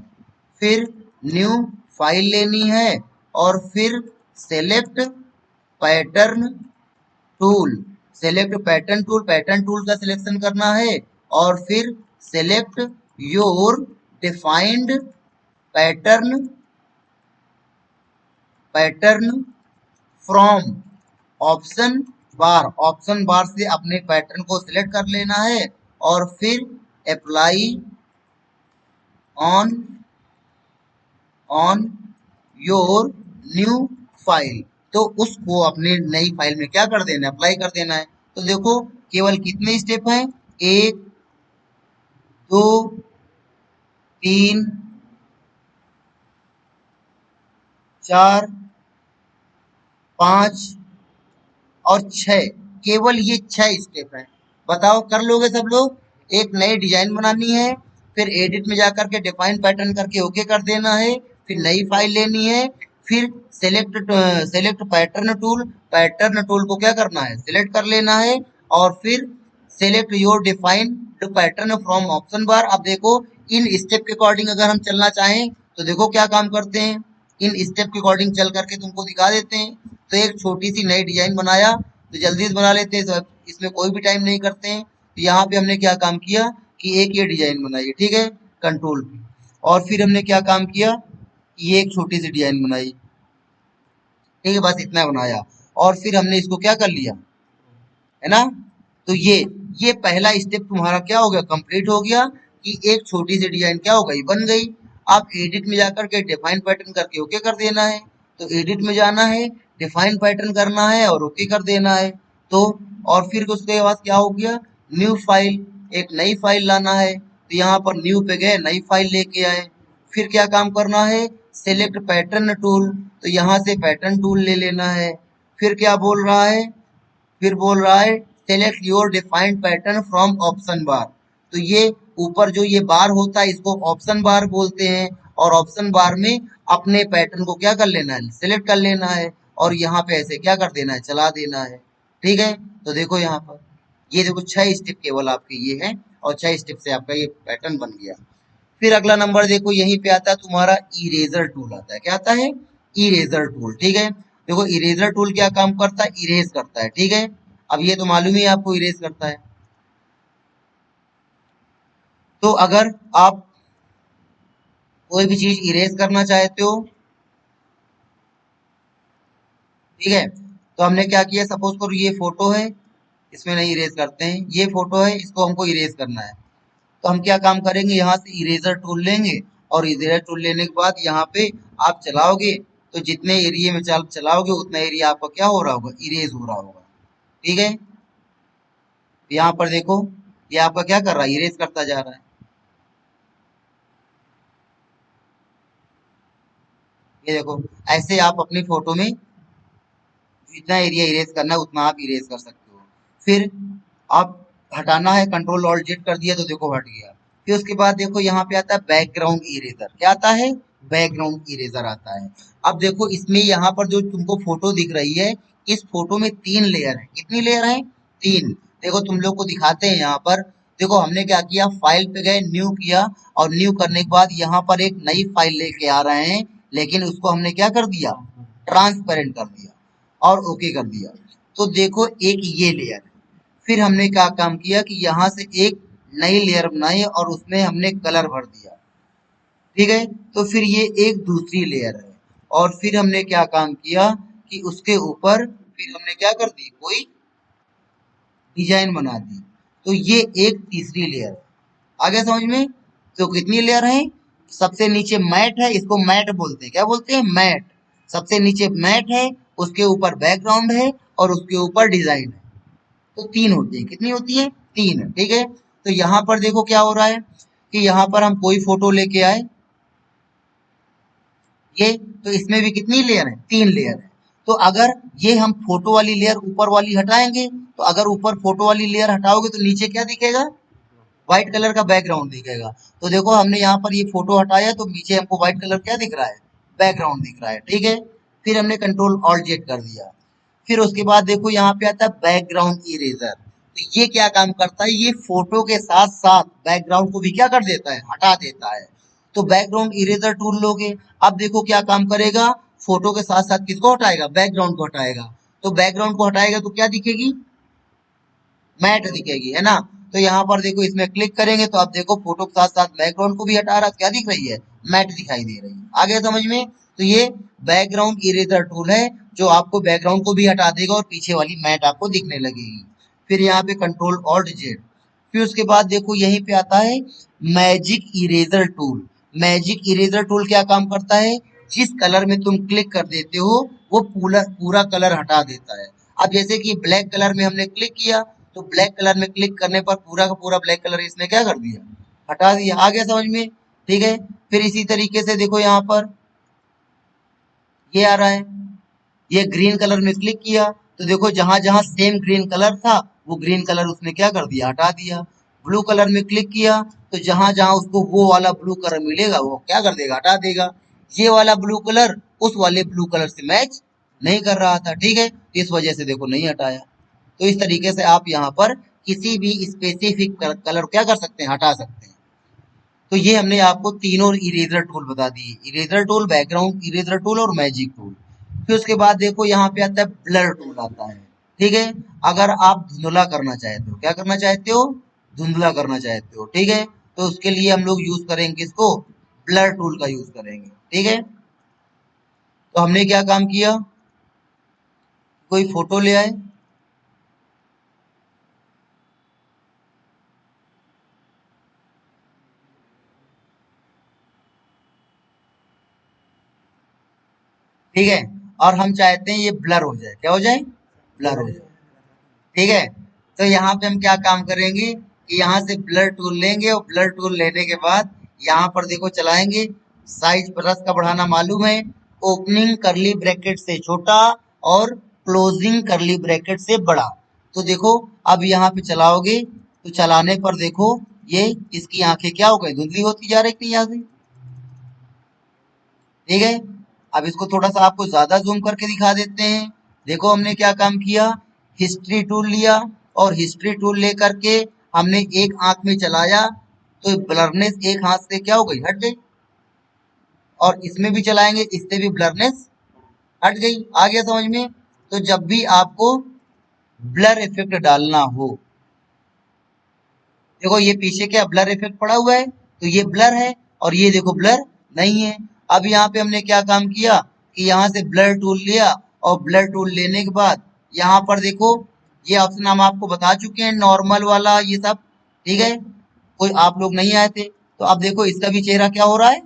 फिर न्यू फाइल लेनी है, और फिर select pattern tool, select pattern tool, pattern tool का सिलेक्शन करना है। और फिर select your defined pattern, pattern from option bar, option bar से अपने पैटर्न को सिलेक्ट कर लेना है। और फिर apply on on your new file, तो उसको अपने नई फाइल में क्या कर देना है, अप्लाई कर देना है। तो देखो केवल कितने स्टेप हैं, एक, दो, तीन, चार, पांच और छह, केवल ये छह स्टेप है। बताओ कर लोगे सब लोग। एक नई डिजाइन बनानी है, फिर एडिट में जाकर के डिफाइन पैटर्न करके ओके कर देना है, फिर नई फाइल लेनी है, फिर select pattern tool, pattern tool को क्या करना है, सिलेक्ट कर लेना है। और फिर select your define pattern from option bar. अब देखो इन स्टेप के अकॉर्डिंग अगर हम चलना चाहें तो देखो क्या काम करते हैं, इन स्टेप के अकॉर्डिंग चल करके तुमको दिखा देते हैं। तो एक छोटी सी नई डिजाइन बनाया तो जल्दी से बना लेते हैं, तो इसमें कोई भी टाइम नहीं करते हैं। तो यहाँ पे हमने क्या काम किया कि एक ये डिजाइन बनाई, ठीक है, कंट्रोल पे, और फिर हमने क्या काम किया कि ये एक छोटी सी डिजाइन बनाई, ठीक है, बस इतना बनाया। और फिर हमने इसको क्या कर लिया, है ना। तो ये पहला स्टेप तुम्हारा क्या हो गया, कंप्लीट हो गया, कि एक छोटी सी डिजाइन क्या हो गई, बन गई। आप एडिट में जाकर के डिफाइन पैटर्न करके ओके कर देना है। तो एडिट में जाना है, डिफाइन पैटर्न करना है और ओके कर देना है। तो और फिर उसके बाद क्या हो गया, न्यू फाइल, एक नई फाइल लाना है। तो यहाँ पर न्यू पे गए, नई फाइल लेके आए। फिर क्या काम करना है, सेलेक्ट पैटर्न टूल, तो यहाँ से पैटर्न टूल ले लेना है। फिर क्या बोल रहा है, फिर बोल रहा है select your defined pattern from option bar. तो ये ऊपर जो ये बार होता है इसको ऑप्शन बार बोलते हैं, और ऑप्शन बार में अपने पैटर्न को क्या कर लेना है, सिलेक्ट कर लेना है, और यहाँ पे ऐसे क्या कर देना है, चला देना है, ठीक है। तो देखो यहाँ पर ये देखो छह स्टेप केवल आपके ये है, और छह स्टेप से आपका ये पैटर्न बन गया। फिर अगला नंबर देखो यहीं पे आता है तुम्हारा इरेजर टूल आता है, क्या आता है, इरेजर टूल, ठीक है। देखो इरेजर टूल क्या काम करता है, इरेज करता है, ठीक है। अब ये तो मालूम ही है आपको इरेज करता है। तो अगर आप कोई भी चीज इरेज करना चाहते हो, ठीक है, तो हमने क्या किया, सपोज करो ये फोटो है, इसमें नहीं इरेज करते हैं, ये फोटो है इसको हमको इरेज करना है। तो हम क्या काम करेंगे, यहाँ से इरेजर टूल लेंगे, और इरेजर टूल लेने के बाद यहाँ पे आप चलाओगे तो जितने एरिया में चलाओगे उतना एरिया आपका क्या हो रहा होगा, इरेज हो रहा होगा, ठीक है। यहाँ पर देखो ये आपका क्या कर रहा है, इरेज करता जा रहा है। ये देखो ऐसे आप अपनी फोटो में जितना एरिया इरेज करना है उतना आप इरेज कर सकते हो। फिर आप हटाना है, कंट्रोल ऑल्ट जेड कर दिया तो देखो हट गया। फिर उसके बाद देखो यहाँ पे आता है बैकग्राउंड इरेजर, क्या आता है, बैकग्राउंड इरेजर आता है। अब देखो इसमें यहाँ पर जो तुमको फोटो दिख रही है, इस फोटो में तीन लेयर है, कितनी लेयर है, तीन। देखो तुम लोग को दिखाते हैं यहाँ पर, देखो हमने क्या किया, फाइल पे गए, न्यू किया, और न्यू करने के बाद यहाँ पर एक नई फाइल लेके आ रहे हैं, लेकिन उसको हमने क्या कर दिया, ट्रांसपेरेंट कर दिया और ओके कर दिया। तो देखो एक ये लेयर है। फिर हमने क्या काम किया कि यहाँ से एक नई लेयर बनाई और उसमें हमने कलर भर दिया। ठीक है, तो फिर ये एक दूसरी लेयर है। और फिर हमने क्या काम किया कि उसके ऊपर फिर हमने क्या कर दी, कोई डिजाइन बना दी। तो ये एक तीसरी लेयर है। आगे समझ में? तो कितनी लेयर है? सबसे नीचे मैट है, इसको मैट बोलते हैं। क्या बोलते हैं? मैट। सबसे नीचे मैट है, उसके ऊपर बैकग्राउंड है और उसके ऊपर डिजाइन है। तो तीन होती है। कितनी होती है? तीन। ठीक है, तो यहाँ पर देखो क्या हो रहा है कि यहाँ पर हम कोई फोटो लेके आए, ये तो इसमें भी कितनी लेयर है? तीन लेयर है। तो अगर ये हम फोटो वाली लेयर ऊपर वाली हटाएंगे, तो अगर ऊपर फोटो वाली लेयर हटाओगे तो नीचे क्या दिखेगा? व्हाइट कलर का बैकग्राउंड दिखेगा। तो देखो हमने यहाँ पर ये फोटो हटाया तो नीचे हमको व्हाइट कलर क्या दिख रहा है? बैकग्राउंड दिख रहा है। ठीक है, फिर हमने कंट्रोल ऑल्ट जेड कर दिया। फिर उसके बाद देखो यहाँ पे आता है बैकग्राउंड इरेजर। तो ये क्या काम करता है, ये फोटो के साथ साथ बैकग्राउंड को भी क्या कर देता है? हटा देता है। तो बैकग्राउंड इरेजर टूल लोगे, अब देखो क्या काम करेगा, फोटो के साथ साथ किसको हटाएगा? बैकग्राउंड को हटाएगा। तो बैकग्राउंड को हटाएगा तो क्या दिखेगी? मैट दिखेगी, है ना? तो यहाँ पर देखो इसमें क्लिक करेंगे तो आप देखो फोटो के साथ साथ बैकग्राउंड को भी हटा रहा, क्या दिख रही है? मैट दिखाई दे रही है। आगे समझ में? तो ये बैकग्राउंड इरेजर टूल है, जो आपको बैकग्राउंड को भी हटा देगा और पीछे वाली मैट आपको दिखने लगेगी। फिर यहाँ पे कंट्रोल ऑल्ट जेड। फिर उसके बाद देखो यहीं पे आता है magic eraser tool. Magic eraser tool क्या काम करता है? जिस कलर में तुम क्लिक कर देते हो वो पूरा पूरा कलर हटा देता है। अब जैसे कि ब्लैक कलर में हमने क्लिक किया, तो ब्लैक कलर में क्लिक करने पर पूरा का पूरा ब्लैक कलर इसने क्या कर दिया? हटा दिया। आ गया समझ में? ठीक है, फिर इसी तरीके से देखो यहाँ पर ये आ रहा है, ये ग्रीन कलर में क्लिक किया तो देखो जहां जहां सेम ग्रीन कलर था वो ग्रीन कलर उसने क्या कर दिया? हटा दिया। ब्लू कलर में क्लिक किया तो जहां जहां उसको वो वाला ब्लू कलर मिलेगा वो क्या कर देगा? हटा देगा। ये वाला ब्लू कलर उस वाले ब्लू कलर से मैच नहीं कर रहा था। ठीक है, इस वजह से देखो नहीं हटाया। तो इस तरीके से आप यहाँ पर किसी भी स्पेसिफिक कलर क्या कर सकते हैं? हटा सकते हैं। तो ये हमने आपको तीनों इरेजर टूल बता दिए, eraser tool, background eraser tool और मैजिक टूल। फिर उसके बाद देखो यहाँ पे आता है ब्लर टूल आता है। ठीक है, अगर आप धुंधला करना चाहते हो, क्या करना चाहते हो? धुंधला करना चाहते हो। ठीक है, तो उसके लिए हम लोग यूज करेंगे इसको, ब्लर टूल का यूज करेंगे। ठीक है, तो हमने क्या काम किया, कोई फोटो ले आए, ठीक है, और हम चाहते हैं ये ब्लर हो जाए। क्या हो जाए? ब्लर हो जाए। ठीक है, तो यहाँ पे हम क्या काम करेंगे कि यहाँ से ब्लर टूल लेंगे और ब्लर टूल लेने के बाद यहाँ पर देखो चलाएंगे। साइज ब्रश का बढ़ाना मालूम है, ओपनिंग करली ब्रैकेट से छोटा और क्लोजिंग करली ब्रैकेट से बड़ा। तो देखो अब यहाँ पे चलाओगे तो चलाने पर देखो ये इसकी आंखें क्या हो गई? धुंधली होती जा रही थी यहाँ से। ठीक है, अब इसको थोड़ा सा आपको ज्यादा जूम करके दिखा देते हैं। देखो हमने क्या काम किया, हिस्ट्री टूल लिया और हिस्ट्री टूल लेकर के हमने एक आंख में चलाया तो ब्लरनेस एक हाथ से क्या हो गई? हट गई। और इसमें भी चलाएंगे, इससे भी ब्लरनेस हट गई। आ गया समझ में? तो जब भी आपको ब्लर इफेक्ट डालना हो, देखो ये पीछे क्या ब्लर इफेक्ट पड़ा हुआ है, तो ये ब्लर है और ये देखो ब्लर नहीं है। अब यहाँ पे हमने क्या काम किया कि यहाँ से ब्लर टूल लिया और ब्लर टूल लेने के बाद यहाँ पर देखो ये ऑप्शन हम आपको बता चुके हैं, नॉर्मल वाला ये सब। ठीक है, कोई आप लोग नहीं आए थे तो अब देखो इसका भी चेहरा क्या हो रहा है,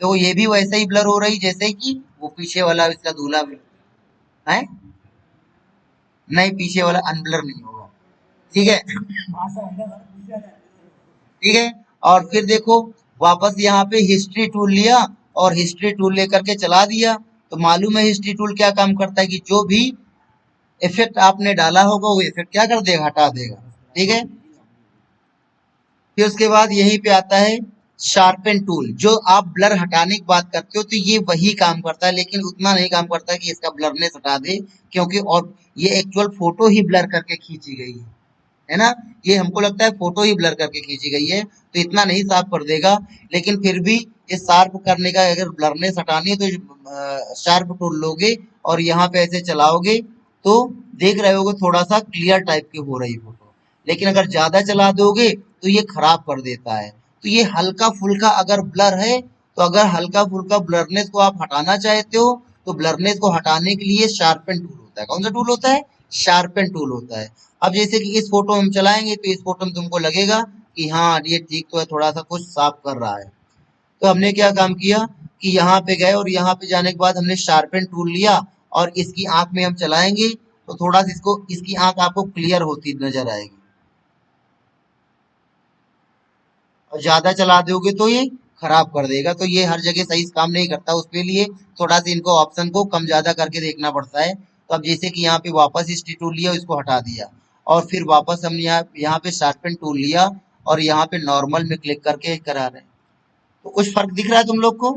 देखो ये भी वैसे ही ब्लर हो रही जैसे कि वो पीछे वाला इसका दूल्हा भी है। नहीं, पीछे वाला अनब्लर नहीं होगा। ठीक है, ठीक है, और फिर देखो वापस यहाँ पे हिस्ट्री टूल लिया और हिस्ट्री टूल लेकर के चला दिया। तो मालूम है हिस्ट्री टूल क्या काम करता है कि जो भी इफेक्ट आपने डाला होगा वो इफेक्ट क्या कर देगा? हटा देगा। ठीक है, फिर उसके बाद यहीं पे आता है शार्पन टूल। जो आप ब्लर हटाने की बात करते हो तो ये वही काम करता है, लेकिन उतना नहीं काम करता है कि इसका ब्लरनेस हटा दे, क्योंकि और ये एक्चुअल फोटो ही ब्लर करके खींची गई है है ना। ये हमको लगता है फोटो ही ब्लर करके खींची गई है, तो इतना नहीं साफ कर देगा, लेकिन फिर भी ये शार्प करने का, अगर ब्लरनेस हटानी है तो शार्प टूल लोगे और यहाँ पे ऐसे चलाओगे तो देख रहे होगे थोड़ा सा क्लियर टाइप की हो रही फोटो। लेकिन अगर ज्यादा चला दोगे तो ये खराब कर देता है। तो ये हल्का फुल्का अगर ब्लर है, तो अगर हल्का फुल्का ब्लरनेस को आप हटाना चाहते हो तो ब्लरनेस को हटाने के लिए शार्पन टूल होता है। कौन सा टूल होता है? शार्पन टूल होता है। अब जैसे कि इस फोटो में हम चलाएंगे तो इस फोटो में तुमको लगेगा कि हाँ ये ठीक तो है, थोड़ा सा कुछ साफ कर रहा है। तो हमने क्या काम किया कि यहाँ पे गए और यहाँ पे जाने के बाद हमने शार्पन टूल लिया और इसकी आंख में हम चलाएंगे तो थोड़ा सा इसको, इसकी आंख आपको क्लियर होती नजर आएगी। और ज्यादा चला दोगे तो ये खराब कर देगा। तो ये हर जगह सही काम नहीं करता, उसके लिए थोड़ा सा इनको ऑप्शन को कम ज्यादा करके देखना पड़ता है। तो अब जैसे कि यहाँ पे वापस इस टूल लिया, इसको हटा दिया और फिर वापस हमने यहाँ पे शार्पन टूल लिया और यहाँ पे नॉर्मल में क्लिक करके करा रहे हैं। तो कुछ फर्क दिख रहा है तुम लोग को,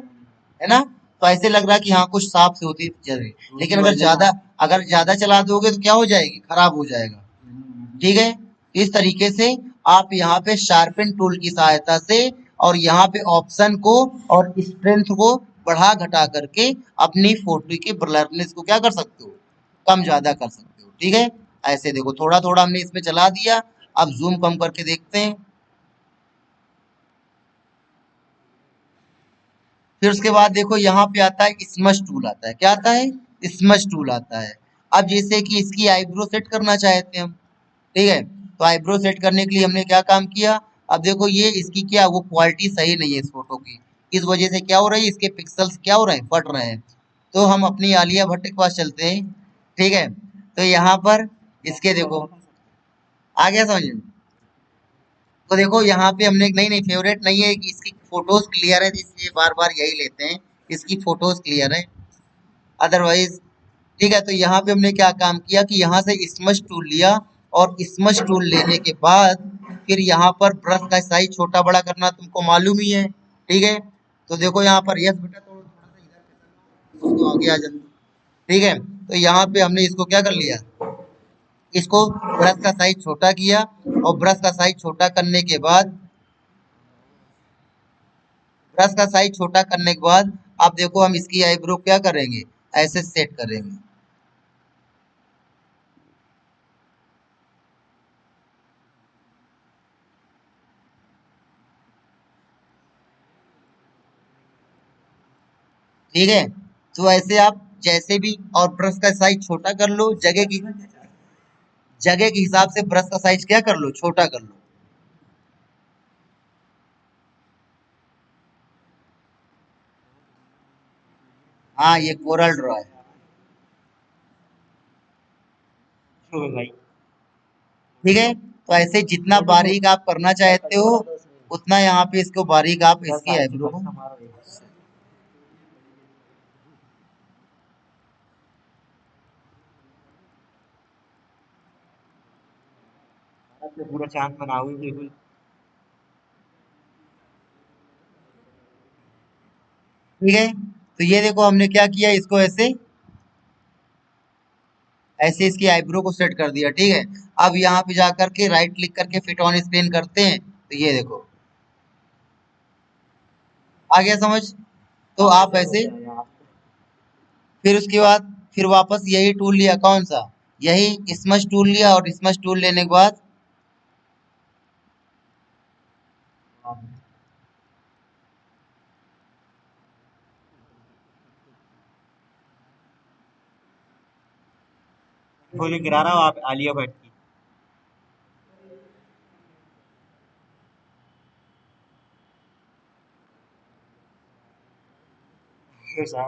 है ना। तो ऐसे लग रहा है कि हाँ कुछ साफ से होती चल रही, लेकिन अगर ज्यादा चला दोगे तो क्या हो जाएगी, खराब हो जाएगा। ठीक है, इस तरीके से आप यहाँ पे शार्पन टूल की सहायता से और यहाँ पे ऑप्शन को और स्ट्रेंथ को बढ़ा घटा करके अपनी फोटो की ब्लरनेस को क्या कर सकते हो, कम ज्यादा कर सकते हो। ठीक है, ऐसे देखो थोड़ा थोड़ा हमने इसमें चला दिया। अब जूम कम करके देखते हैं। फिर उसके बाद देखो यहाँ पे आता है स्मश टूल आता है। क्या आता है? स्मश टूल आता है। अब जैसे कि इसकी आईब्रो सेट करना चाहते हैं हम, ठीक है, तो आईब्रो सेट करने के लिए हमने क्या काम किया। अब देखो ये इसकी क्या, वो क्वालिटी सही नहीं है इस फोटो की, इस वजह से क्या हो रहा है, इसके पिक्सल्स क्या हो रहे हैं, फट रहे हैं। तो हम अपनी आलिया भट्ट के पास चलते हैं। ठीक है, तो यहाँ पर इसके देखो आ गया समझ में। तो देखो यहाँ पे हमने, नहीं नहीं फेवरेट नहीं है, इसकी फोटोज क्लियर है इसलिए बार बार यही लेते हैं, इसकी फोटोज क्लियर है, अदरवाइज। ठीक है, तो यहाँ पे हमने क्या काम किया कि यहाँ से स्मश टूल लिया और स्मश टूल लेने के बाद फिर यहाँ पर ब्रश का साइज छोटा बड़ा करना तुमको मालूम ही है। ठीक है, तो देखो यहाँ पर यस बेटा, तो थोड़ा सा इधर तो आगे आ जाते। ठीक है, तो यहाँ पे हमने इसको क्या कर लिया, इसको ब्रश का साइज छोटा किया और ब्रश का साइज छोटा करने के बाद, ब्रश का साइज छोटा करने के बाद अब देखो हम इसकी आईब्रो क्या करेंगे, ऐसे सेट करेंगे। ठीक है, तो ऐसे आप जैसे भी, और ब्रश का साइज छोटा कर लो, जगह के हिसाब से ब्रश का साइज क्या कर लो, छोटा कर लो। हाँ ये कोरल ड्रॉ है। ठीक है, तो ऐसे जितना बारीक आप करना चाहते हो उतना यहाँ पे इसको बारीक आप इसकी आईब्रो को, पूरा चांद बनाओगे बिल्कुल। ठीक है, तो ये देखो हमने क्या किया, इसको ऐसे ऐसे इसकी आईब्रो को सेट कर दिया। ठीक है, अब यहाँ पे जाकर के राइट क्लिक करके फिट ऑन स्क्रीन करते हैं, तो ये देखो आ गया समझ। तो आप ऐसे, फिर उसके बाद फिर वापस यही टूल लिया, कौन सा, यही स्मश टूल लिया और स्मश टूल लेने के बाद बोले गिरा रहा हो आप आलिया भट्ट की। ऐसा।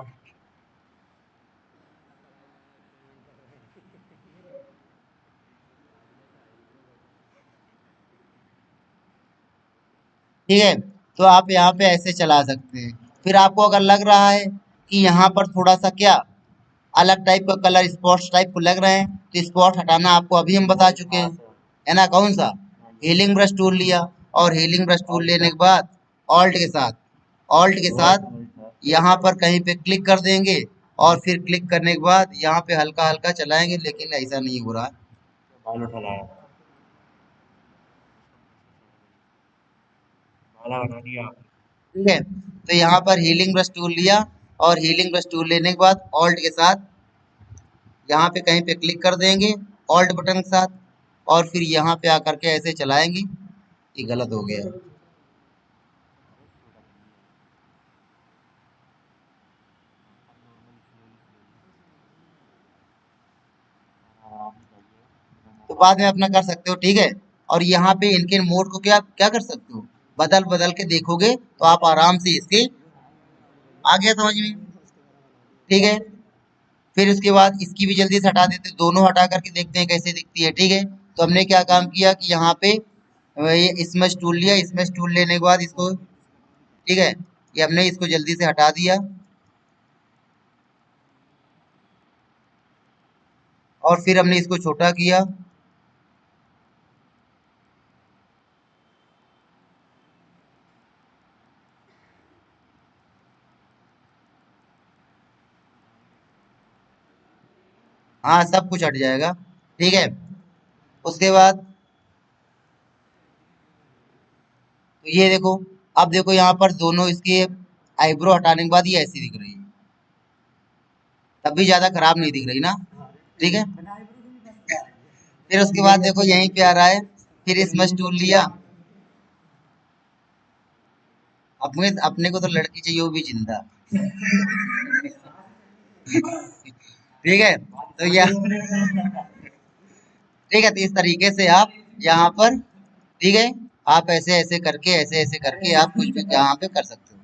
ठीक है, तो आप यहाँ पे ऐसे चला सकते हैं। फिर आपको अगर लग रहा है कि यहाँ पर थोड़ा सा क्या अलग टाइप का कलर स्पॉट्स टाइप को लग रहे हैं, तो स्पॉट हटाना आपको अभी हम बता चुके हाँ हैं, सर। है ना। कौन सा, हीलिंग ब्रश टूल लिया और हीलिंग ब्रश टूल लेने के बाद ऑल्ट के साथ, ऑल्ट के साथ यहाँ पर कहीं पे क्लिक कर देंगे और फिर क्लिक करने के बाद यहाँ पे हल्का हल्का चलाएंगे, लेकिन ऐसा नहीं हो रहा है। बाल उठा लाया। आधा बना दिया आपने। ठीक है। तो यहाँ पर हीलिंग ब्रश टूल लिया और हीलिंग ब्रश टूल लेने के बाद ऑल्ट के साथ यहाँ पे कहीं पे क्लिक कर देंगे ऑल्ट बटन के साथ, और फिर यहाँ पे आकर के ऐसे चलाएंगे। ये गलत हो गया। तो बाद में अपना कर सकते हो, ठीक है। और यहाँ पे इनके मोड को क्या क्या कर सकते हो, बदल बदल के देखोगे तो आप आराम से इसके आ गया समझ में, ठीक है। फिर उसके बाद इसकी भी जल्दी से हटा देते, दोनों हटा करके देखते हैं कैसे दिखती है, ठीक है। तो हमने क्या काम किया कि यहाँ पे ये स्मैश टूल लिया, स्मैश टूल लेने के बाद इसको, ठीक है, ये हमने इसको जल्दी से हटा दिया और फिर हमने इसको छोटा किया। हाँ, सब कुछ हट जाएगा, ठीक है। उसके बाद तो ये देखो, अब देखो यहाँ पर दोनों इसके आईब्रो हटाने के बाद ये ऐसी दिख रही है, तब भी ज्यादा खराब नहीं दिख रही ना, ठीक है। फिर उसके बाद देखो यहीं पे आ रहा है, फिर स्मैश टूल लिया। अपने अपने को तो लड़की चाहिए वो भी जिंदा, ठीक है। तो यह ठीक है, तो इस तरीके से आप यहाँ पर, ठीक है, आप ऐसे ऐसे करके ऐसे ऐसे करके आप कुछ भी यहाँ पे कर सकते हो।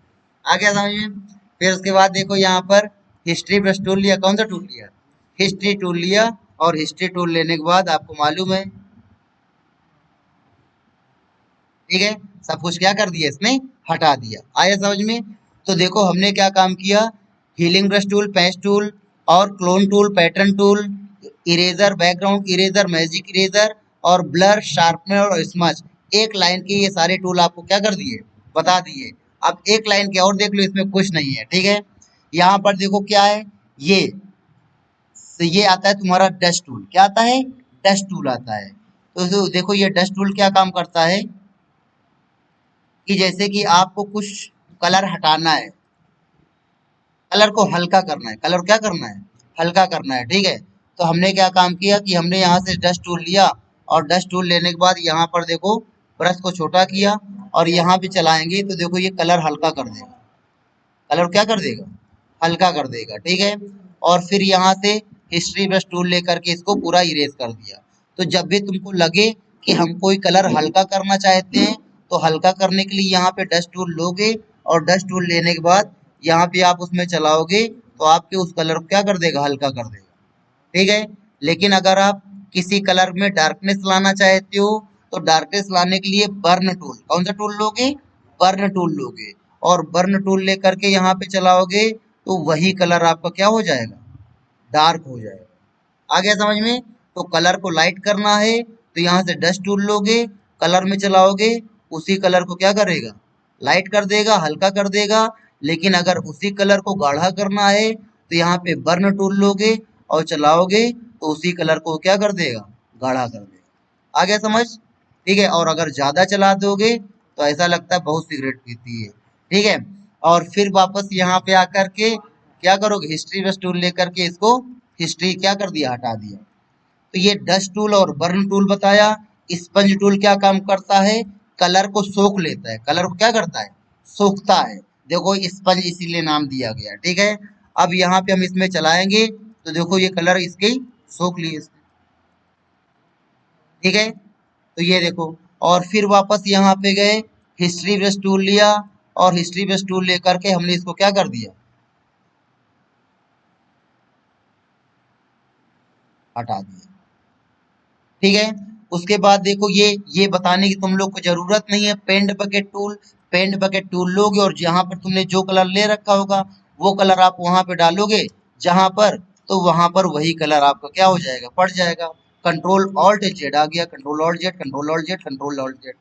आ गया समझ में। फिर उसके बाद देखो यहाँ पर हिस्ट्री ब्रश टूल लिया, कौन सा टूल लिया, हिस्ट्री टूल लिया। और हिस्ट्री टूल लेने के बाद आपको मालूम है, ठीक है, सब कुछ क्या कर दिया इसने, हटा दिया। आया समझ में। तो देखो हमने क्या काम किया, healing brush tool, patch tool और clone tool, pattern tool, eraser, background eraser, magic eraser और ब्लर, शार्पनर और स्मच, एक लाइन के ये सारे टूल आपको क्या कर दिए, बता दिए। अब एक लाइन के और देख लो, इसमें कुछ नहीं है, ठीक है। यहाँ पर देखो क्या है, ये तो ये आता है तुम्हारा डस्ट टूल, क्या आता है, डस्ट टूल आता है। तो देखो ये डस्ट टूल क्या काम करता है कि जैसे कि आपको कुछ कलर हटाना है, कलर को हल्का करना है, कलर क्या करना है, हल्का करना है, ठीक है। तो हमने क्या काम किया कि हमने यहाँ से डस्ट टूल लिया और डस्ट टूल लेने के बाद यहाँ पर देखो ब्रश को छोटा किया और यहाँ पे चलाएंगे तो देखो ये कलर हल्का कर देगा, कलर क्या कर देगा, हल्का कर देगा, ठीक है। और फिर यहाँ से हिस्ट्री ब्रश टूल लेकर के इसको पूरा इरेज कर दिया। तो जब भी तुमको लगे कि हम कोई कलर हल्का करना चाहते हैं तो हल्का करने के लिए यहाँ पे डस्ट टूल लोगे और डस्ट टूल लेने के बाद यहाँ पे आप उसमें चलाओगे तो आपके उस कलर को क्या कर देगा, हल्का कर देगा, ठीक है। लेकिन अगर आप किसी कलर में डार्कनेस लाना चाहते हो तो डार्कनेस लाने के लिए बर्न टूल, कौन सा टूल लोगे, बर्न टूल लोगे और बर्न टूल लेकर के यहाँ पे चलाओगे तो वही कलर आपका क्या हो जाएगा, डार्क हो जाएगा। आ गया समझ में। तो कलर को लाइट करना है तो यहाँ से डस्ट टूल लोगे, कलर में चलाओगे, उसी कलर को क्या करेगा, लाइट कर देगा, हल्का कर देगा। लेकिन अगर उसी कलर को गाढ़ा करना है तो यहाँ पे बर्न टूल लोगे और चलाओगे तो उसी कलर को क्या कर देगा, गाढ़ा कर देगा। आ गया समझ, ठीक है। और अगर ज्यादा चला दोगे तो ऐसा लगता है बहुत सिगरेट पीती है, ठीक है। और फिर वापस यहाँ पे आकर के क्या करोगे, हिस्ट्री बस टूल लेकर के इसको हिस्ट्री क्या कर दिया, हटा दिया। तो ये डस्ट टूल और बर्न टूल बताया। स्पंज टूल क्या काम करता है, कलर को सोख लेता है, कलर को क्या करता है, सोखता है। देखो स्पंज इसीलिए नाम दिया गया, ठीक है। अब यहाँ पे हम इसमें चलाएंगे तो देखो ये कलर इसके सोख लिए, ठीक है। तो ये देखो, और फिर वापस यहाँ पे गए, हिस्ट्री ब्रश टूल लिया और हिस्ट्री ब्रश टूल लेकर के हमने इसको क्या कर दिया, हटा दिया, ठीक है। उसके बाद देखो ये बताने की तुम लोग को जरूरत नहीं है, paint bucket tool, paint bucket tool लोगे और जहां पर तुमने जो कलर ले रखा होगा वो कलर आप वहां पे डालोगे जहां पर, तो वहां पर वही कलर आपका क्या हो जाएगा, पड़ जाएगा। कंट्रोल ऑल्ट जेड आ गया, control alt Z, control alt Z, control alt Z.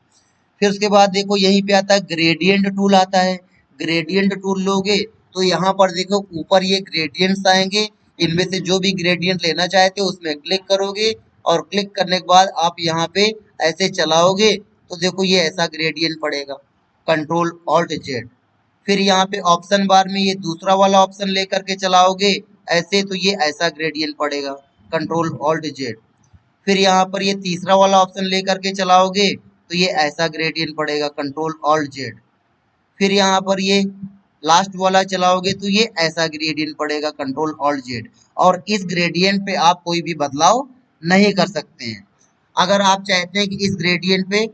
फिर उसके बाद देखो यहीं पे आता है ग्रेडियंट टूल आता है, ग्रेडियंट टूल लोगे तो यहाँ पर देखो ऊपर ये ग्रेडियंट्स आएंगे, इनमें से जो भी ग्रेडियंट लेना चाहते हो उसमें क्लिक करोगे और क्लिक करने के बाद आप यहाँ पे ऐसे चलाओगे तो देखो ये ऐसा ग्रेडियंट पड़ेगा, कंट्रोल ऑल्ट जेड। फिर यहाँ पे ऑप्शन बार में ये दूसरा वाला ऑप्शन लेकर के चलाओगे ऐसे, तो ये ऐसा ग्रेडियंट पड़ेगा, कंट्रोल ऑल्ट जेड। फिर यहाँ पर ये तीसरा वाला ऑप्शन लेकर के चलाओगे तो ये ऐसा ग्रेडियंट पड़ेगा, कंट्रोल ऑल्ट जेड। फिर यहाँ पर ये लास्ट वाला चलाओगे तो ये ऐसा ग्रेडियंट पड़ेगा, कंट्रोल ऑल्ट जेड। और इस ग्रेडियंट पे आप कोई भी बदलाव नहीं कर सकते हैं। अगर आप चाहते हैं कि इस ग्रेडियंट पे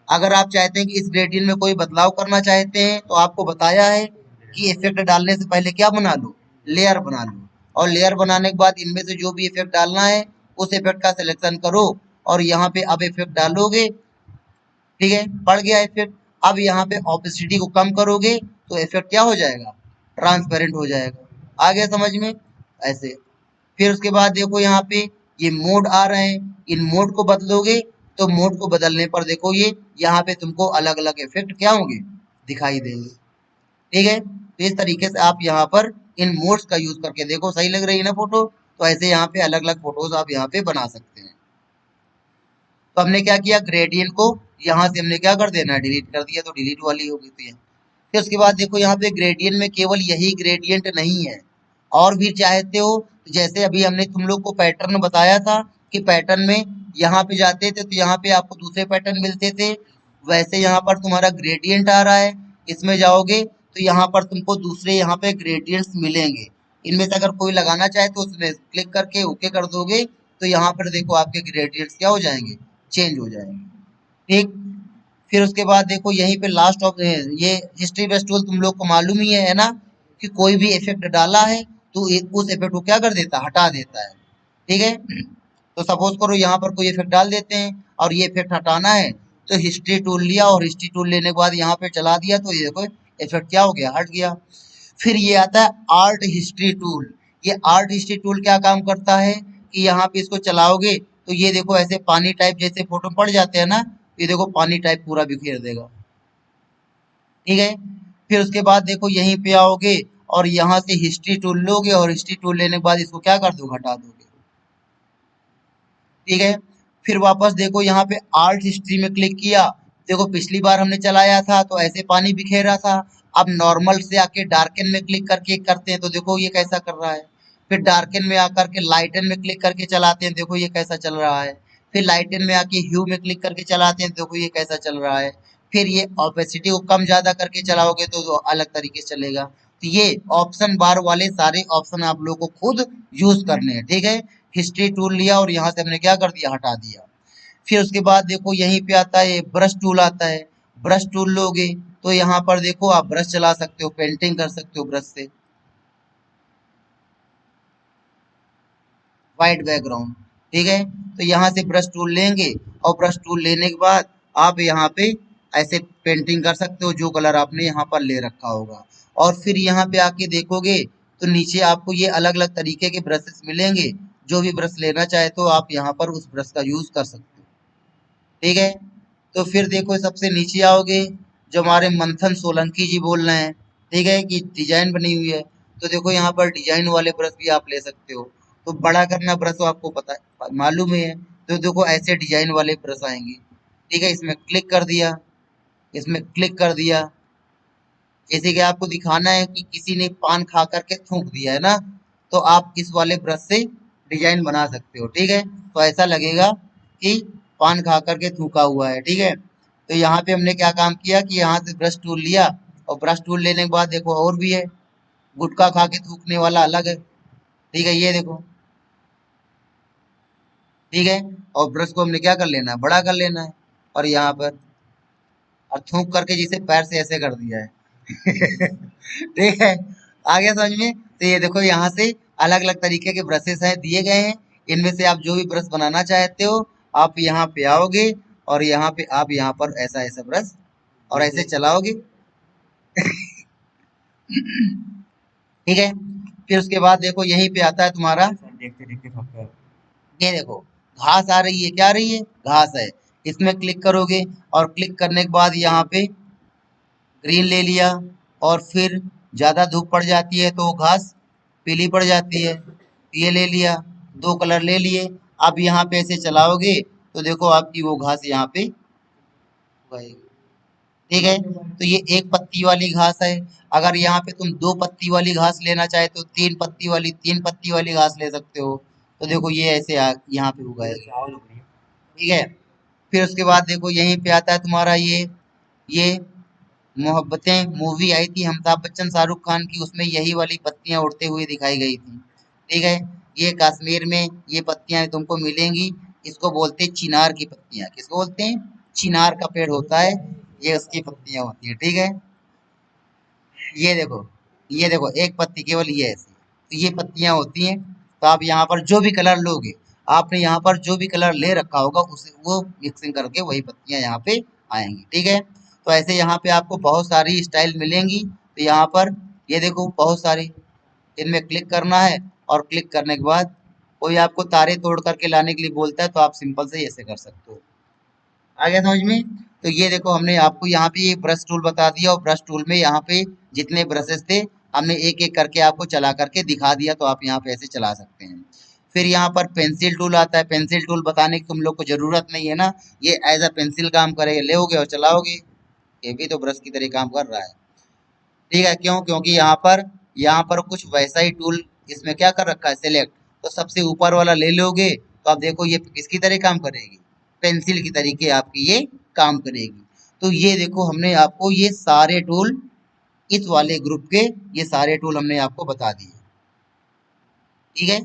अगर आप चाहते हैं कि इस ग्रेडियंट में कोई बदलाव करना चाहते हैं तो आपको बताया है कि इफेक्ट डालने से पहले क्या बना लो, लेयर बना लो। और लेयर बनाने के बाद इनमें से जो भी इफेक्ट डालना है उस इफेक्ट का सिलेक्शन करो और यहाँ पे अब इफेक्ट डालोगे। ठीक है, पड़ गया इफेक्ट। अब यहाँ पे ऑपेसिटी को कम करोगे तो इफेक्ट क्या हो जाएगा, ट्रांसपेरेंट हो जाएगा। आ गया समझ में, ऐसे। फिर उसके बाद देखो यहाँ पे ये मोड आ रहे हैं, इन मोड को बदलोगे तो मोड को बदलने पर देखो ये यहाँ पे तुमको अलग अलग इफेक्ट क्या होंगे, दिखाई देंगे। ठीक है, तो इस तरीके से आप यहाँ पर इन मोड्स का यूज करके देखो, सही लग रही है ना फोटो। तो ऐसे यहाँ पे अलग अलग फोटोज आप यहाँ पे बना सकते हैं। तो हमने क्या किया, ग्रेडियंट को यहाँ से हमने क्या कर देना है, डिलीट कर दिया, तो डिलीट वाली हो गई थी। फिर उसके बाद देखो यहाँ पे ग्रेडियंट में केवल यही ग्रेडियंट नहीं है, और भी चाहते हो तो जैसे अभी हमने तुम लोग को पैटर्न बताया था कि पैटर्न में यहाँ पे जाते थे तो यहाँ पे आपको दूसरे पैटर्न मिलते थे, वैसे यहाँ पर तुम्हारा ग्रेडियंट आ रहा है, इसमें जाओगे तो यहाँ पर तुमको दूसरे यहाँ पे ग्रेडियंट्स मिलेंगे। इनमें से अगर कोई लगाना चाहे तो उसमें क्लिक करके ओके कर दोगे तो यहाँ पर देखो आपके ग्रेडियंट्स क्या हो जाएंगे, चेंज हो जाएंगे। ठीक, फिर उसके बाद देखो यहीं पे लास्ट ऑफ ये हिस्ट्री बेस्ड टूल तुम लोग को मालूम ही है ना, कि कोई भी इफेक्ट डाला है तो उस इफेक्ट को क्या कर देता है, हटा देता है। ठीक है, तो सपोज करो यहाँ पर कोई इफेक्ट डाल देते हैं और ये इफेक्ट हटाना है तो हिस्ट्री टूल लिया और हिस्ट्री टूल लेने के बाद यहाँ पे चला दिया तो ये देखो इफेक्ट क्या हो गया, हट गया। फिर ये आता है आर्ट हिस्ट्री टूल। ये आर्ट हिस्ट्री टूल क्या काम करता है कि यहाँ पे इसको चलाओगे तो ये देखो ऐसे पानी टाइप जैसे फोटो पड़ जाते हैं ना, ये देखो पानी टाइप पूरा बिखेर देगा। ठीक है, फिर उसके बाद देखो यहीं पे आओगे और यहाँ से हिस्ट्री टूल लोगे और हिस्ट्री टूल लेने के बाद इसको क्या कर दो, हटा दोगे। ठीक है, फिर वापस देखो यहाँ पे आर्ट हिस्ट्री में क्लिक किया, देखो पिछली बार हमने चलाया था तो ऐसे पानी बिखेरा था। अब नॉर्मल से आके डार्कन में क्लिक करके करते हैं तो देखो ये कैसा कर रहा है। फिर डार्कन में आकर के लाइटन में क्लिक करके चलाते हैं, देखो ये कैसा चल रहा है। फिर लाइटन में आके ह्यू में क्लिक करके चलाते हैं, देखो ये कैसा चल रहा है। फिर ये ऑपेसिटी को कम ज्यादा करके चलाओगे तो अलग तरीके से चलेगा। तो ये ऑप्शन बार वाले सारे ऑप्शन आप लोग को खुद यूज करने हैं। ठीक है, हिस्ट्री टूल लिया और यहाँ से हमने क्या कर दिया, हटा दिया। फिर उसके बाद देखो यहीं पे आता है ब्रश टूल आता है। ब्रश टूल लोगे तो यहाँ पर देखो आप ब्रश चला सकते हो, पेंटिंग कर सकते हो ब्रश से, व्हाइट बैकग्राउंड। ठीक है, तो यहाँ से ब्रश टूल लेंगे और ब्रश टूल लेने के बाद आप यहाँ पे ऐसे पेंटिंग कर सकते हो जो कलर आपने यहाँ पर ले रखा होगा। और फिर यहाँ पे आके देखोगे तो नीचे आपको ये अलग अलग तरीके के ब्रशेस मिलेंगे, जो भी ब्रश लेना चाहे तो आप यहाँ पर उस ब्रश का यूज कर सकते हो। ठीक है, तो फिर देखो सबसे नीचे आओगे, जो हमारे मंथन सोलंकी जी बोल रहे हैं, ठीक है, कि डिजाइन बनी हुई है, तो देखो यहाँ पर डिजाइन वाले ब्रश भी आप ले सकते हो। तो बड़ा करना ब्रश तो आपको पता है, मालूम ही है। तो देखो ऐसे डिजाइन वाले ब्रश आएंगे। ठीक है, इसमें क्लिक कर दिया, इसमें क्लिक कर दिया, जैसे कि आपको दिखाना है कि किसी ने पान खा करके थूक दिया है ना, तो आप इस वाले ब्रश से डिजाइन बना सकते हो। ठीक है, तो ऐसा लगेगा कि पान खा करके थूका हुआ है। ठीक है, तो यहाँ पे हमने क्या काम किया कि यहाँ से ब्रश टूल लिया और ब्रश टूल लेने के बाद देखो और भी है, गुटखा खा के थूकने वाला अलग है। ठीक है, ये देखो। ठीक है, और ब्रश को हमने क्या कर लेना है, बड़ा कर लेना है, और यहाँ पर और थूक करके जिसे पैर से ऐसे कर दिया है। ठीक है, आ गया समझ में। तो ये देखो यहाँ से अलग अलग तरीके के ब्रशेस हैं, दिए गए हैं। इनमें से आप जो भी ब्रश बनाना चाहते हो आप यहाँ पे आओगे और यहाँ पे आप यहाँ पर ऐसा ऐसा ब्रश और ऐसे चलाओगे। ठीक है, फिर उसके बाद देखो यहीं पे आता है तुम्हारा, देखते देखते थक गए। ये देखो घास आ रही है, क्या आ रही है, घास है। इसमें क्लिक करोगे और क्लिक करने के बाद यहाँ पे ग्रीन ले लिया, और फिर ज्यादा धूप पड़ जाती है तो वो घास पीली पड़ जाती है, ये ले लिया, दो कलर ले लिए। अब यहाँ पे ऐसे चलाओगे तो देखो आपकी वो घास यहाँ पे उगाएगी। ठीक है। तो ये एक पत्ती वाली घास है। अगर यहाँ पे तुम दो पत्ती वाली घास लेना चाहे तो तीन पत्ती वाली घास ले सकते हो। तो देखो ये ऐसे यहाँ पे उगाएगा। चावल उग रही है। ठीक है। फिर उसके बाद देखो यहीं पे आता है तुम्हारा ये मोहब्बतें मूवी आई थी अमिताभ बच्चन शाहरुख खान की, उसमें यही वाली पत्तियां उड़ते हुए दिखाई गई थी। ठीक है। ये कश्मीर में ये पत्तियां तुमको मिलेंगी। इसको बोलते हैं चिनार की पत्तियां। किसको बोलते हैं? चिनार का पेड़ होता है, ये उसकी पत्तियां होती है। ठीक है। ये देखो एक पत्ती केवल ये ऐसी, तो ये पत्तियां होती हैं। तो आप यहाँ पर जो भी कलर लोगे, आपने यहाँ पर जो भी कलर ले रखा होगा उसे वो मिक्सिंग करके वही पत्तियां यहाँ पे आएंगी। ठीक है। तो ऐसे यहाँ पे आपको बहुत सारी स्टाइल मिलेंगी। तो यहाँ पर ये देखो बहुत सारी, इनमें क्लिक करना है और क्लिक करने के बाद कोई आपको तारे तोड़ करके लाने के लिए बोलता है तो आप सिंपल से ऐसे कर सकते हो। आ गया समझ में? तो ये देखो हमने आपको यहाँ पे ये ब्रश टूल बता दिया, और ब्रश टूल में यहाँ पे जितने ब्रशेस थे हमने एक एक करके आपको चला करके दिखा दिया, तो आप यहाँ पे ऐसे चला सकते हैं। फिर यहाँ पर पेंसिल टूल आता है। पेंसिल टूल बताने की तुम लोग को जरूरत नहीं है ना, ये एज अ पेंसिल काम करेगा, लेोगे और चलाओगे। ये भी तो ब्रश की तरह काम कर रहा है। ठीक है। क्यों? क्योंकि यहाँ पर कुछ वैसा ही टूल इसमें क्या कर रखा है, सेलेक्ट। तो सबसे ऊपर वाला ले लोगे तो आप देखो ये किसकी तरह काम करेगी, पेंसिल की तरीके आपकी ये काम करेगी। तो ये देखो हमने आपको ये सारे टूल, इस वाले ग्रुप के ये सारे टूल हमने आपको बता दिए। ठीक है।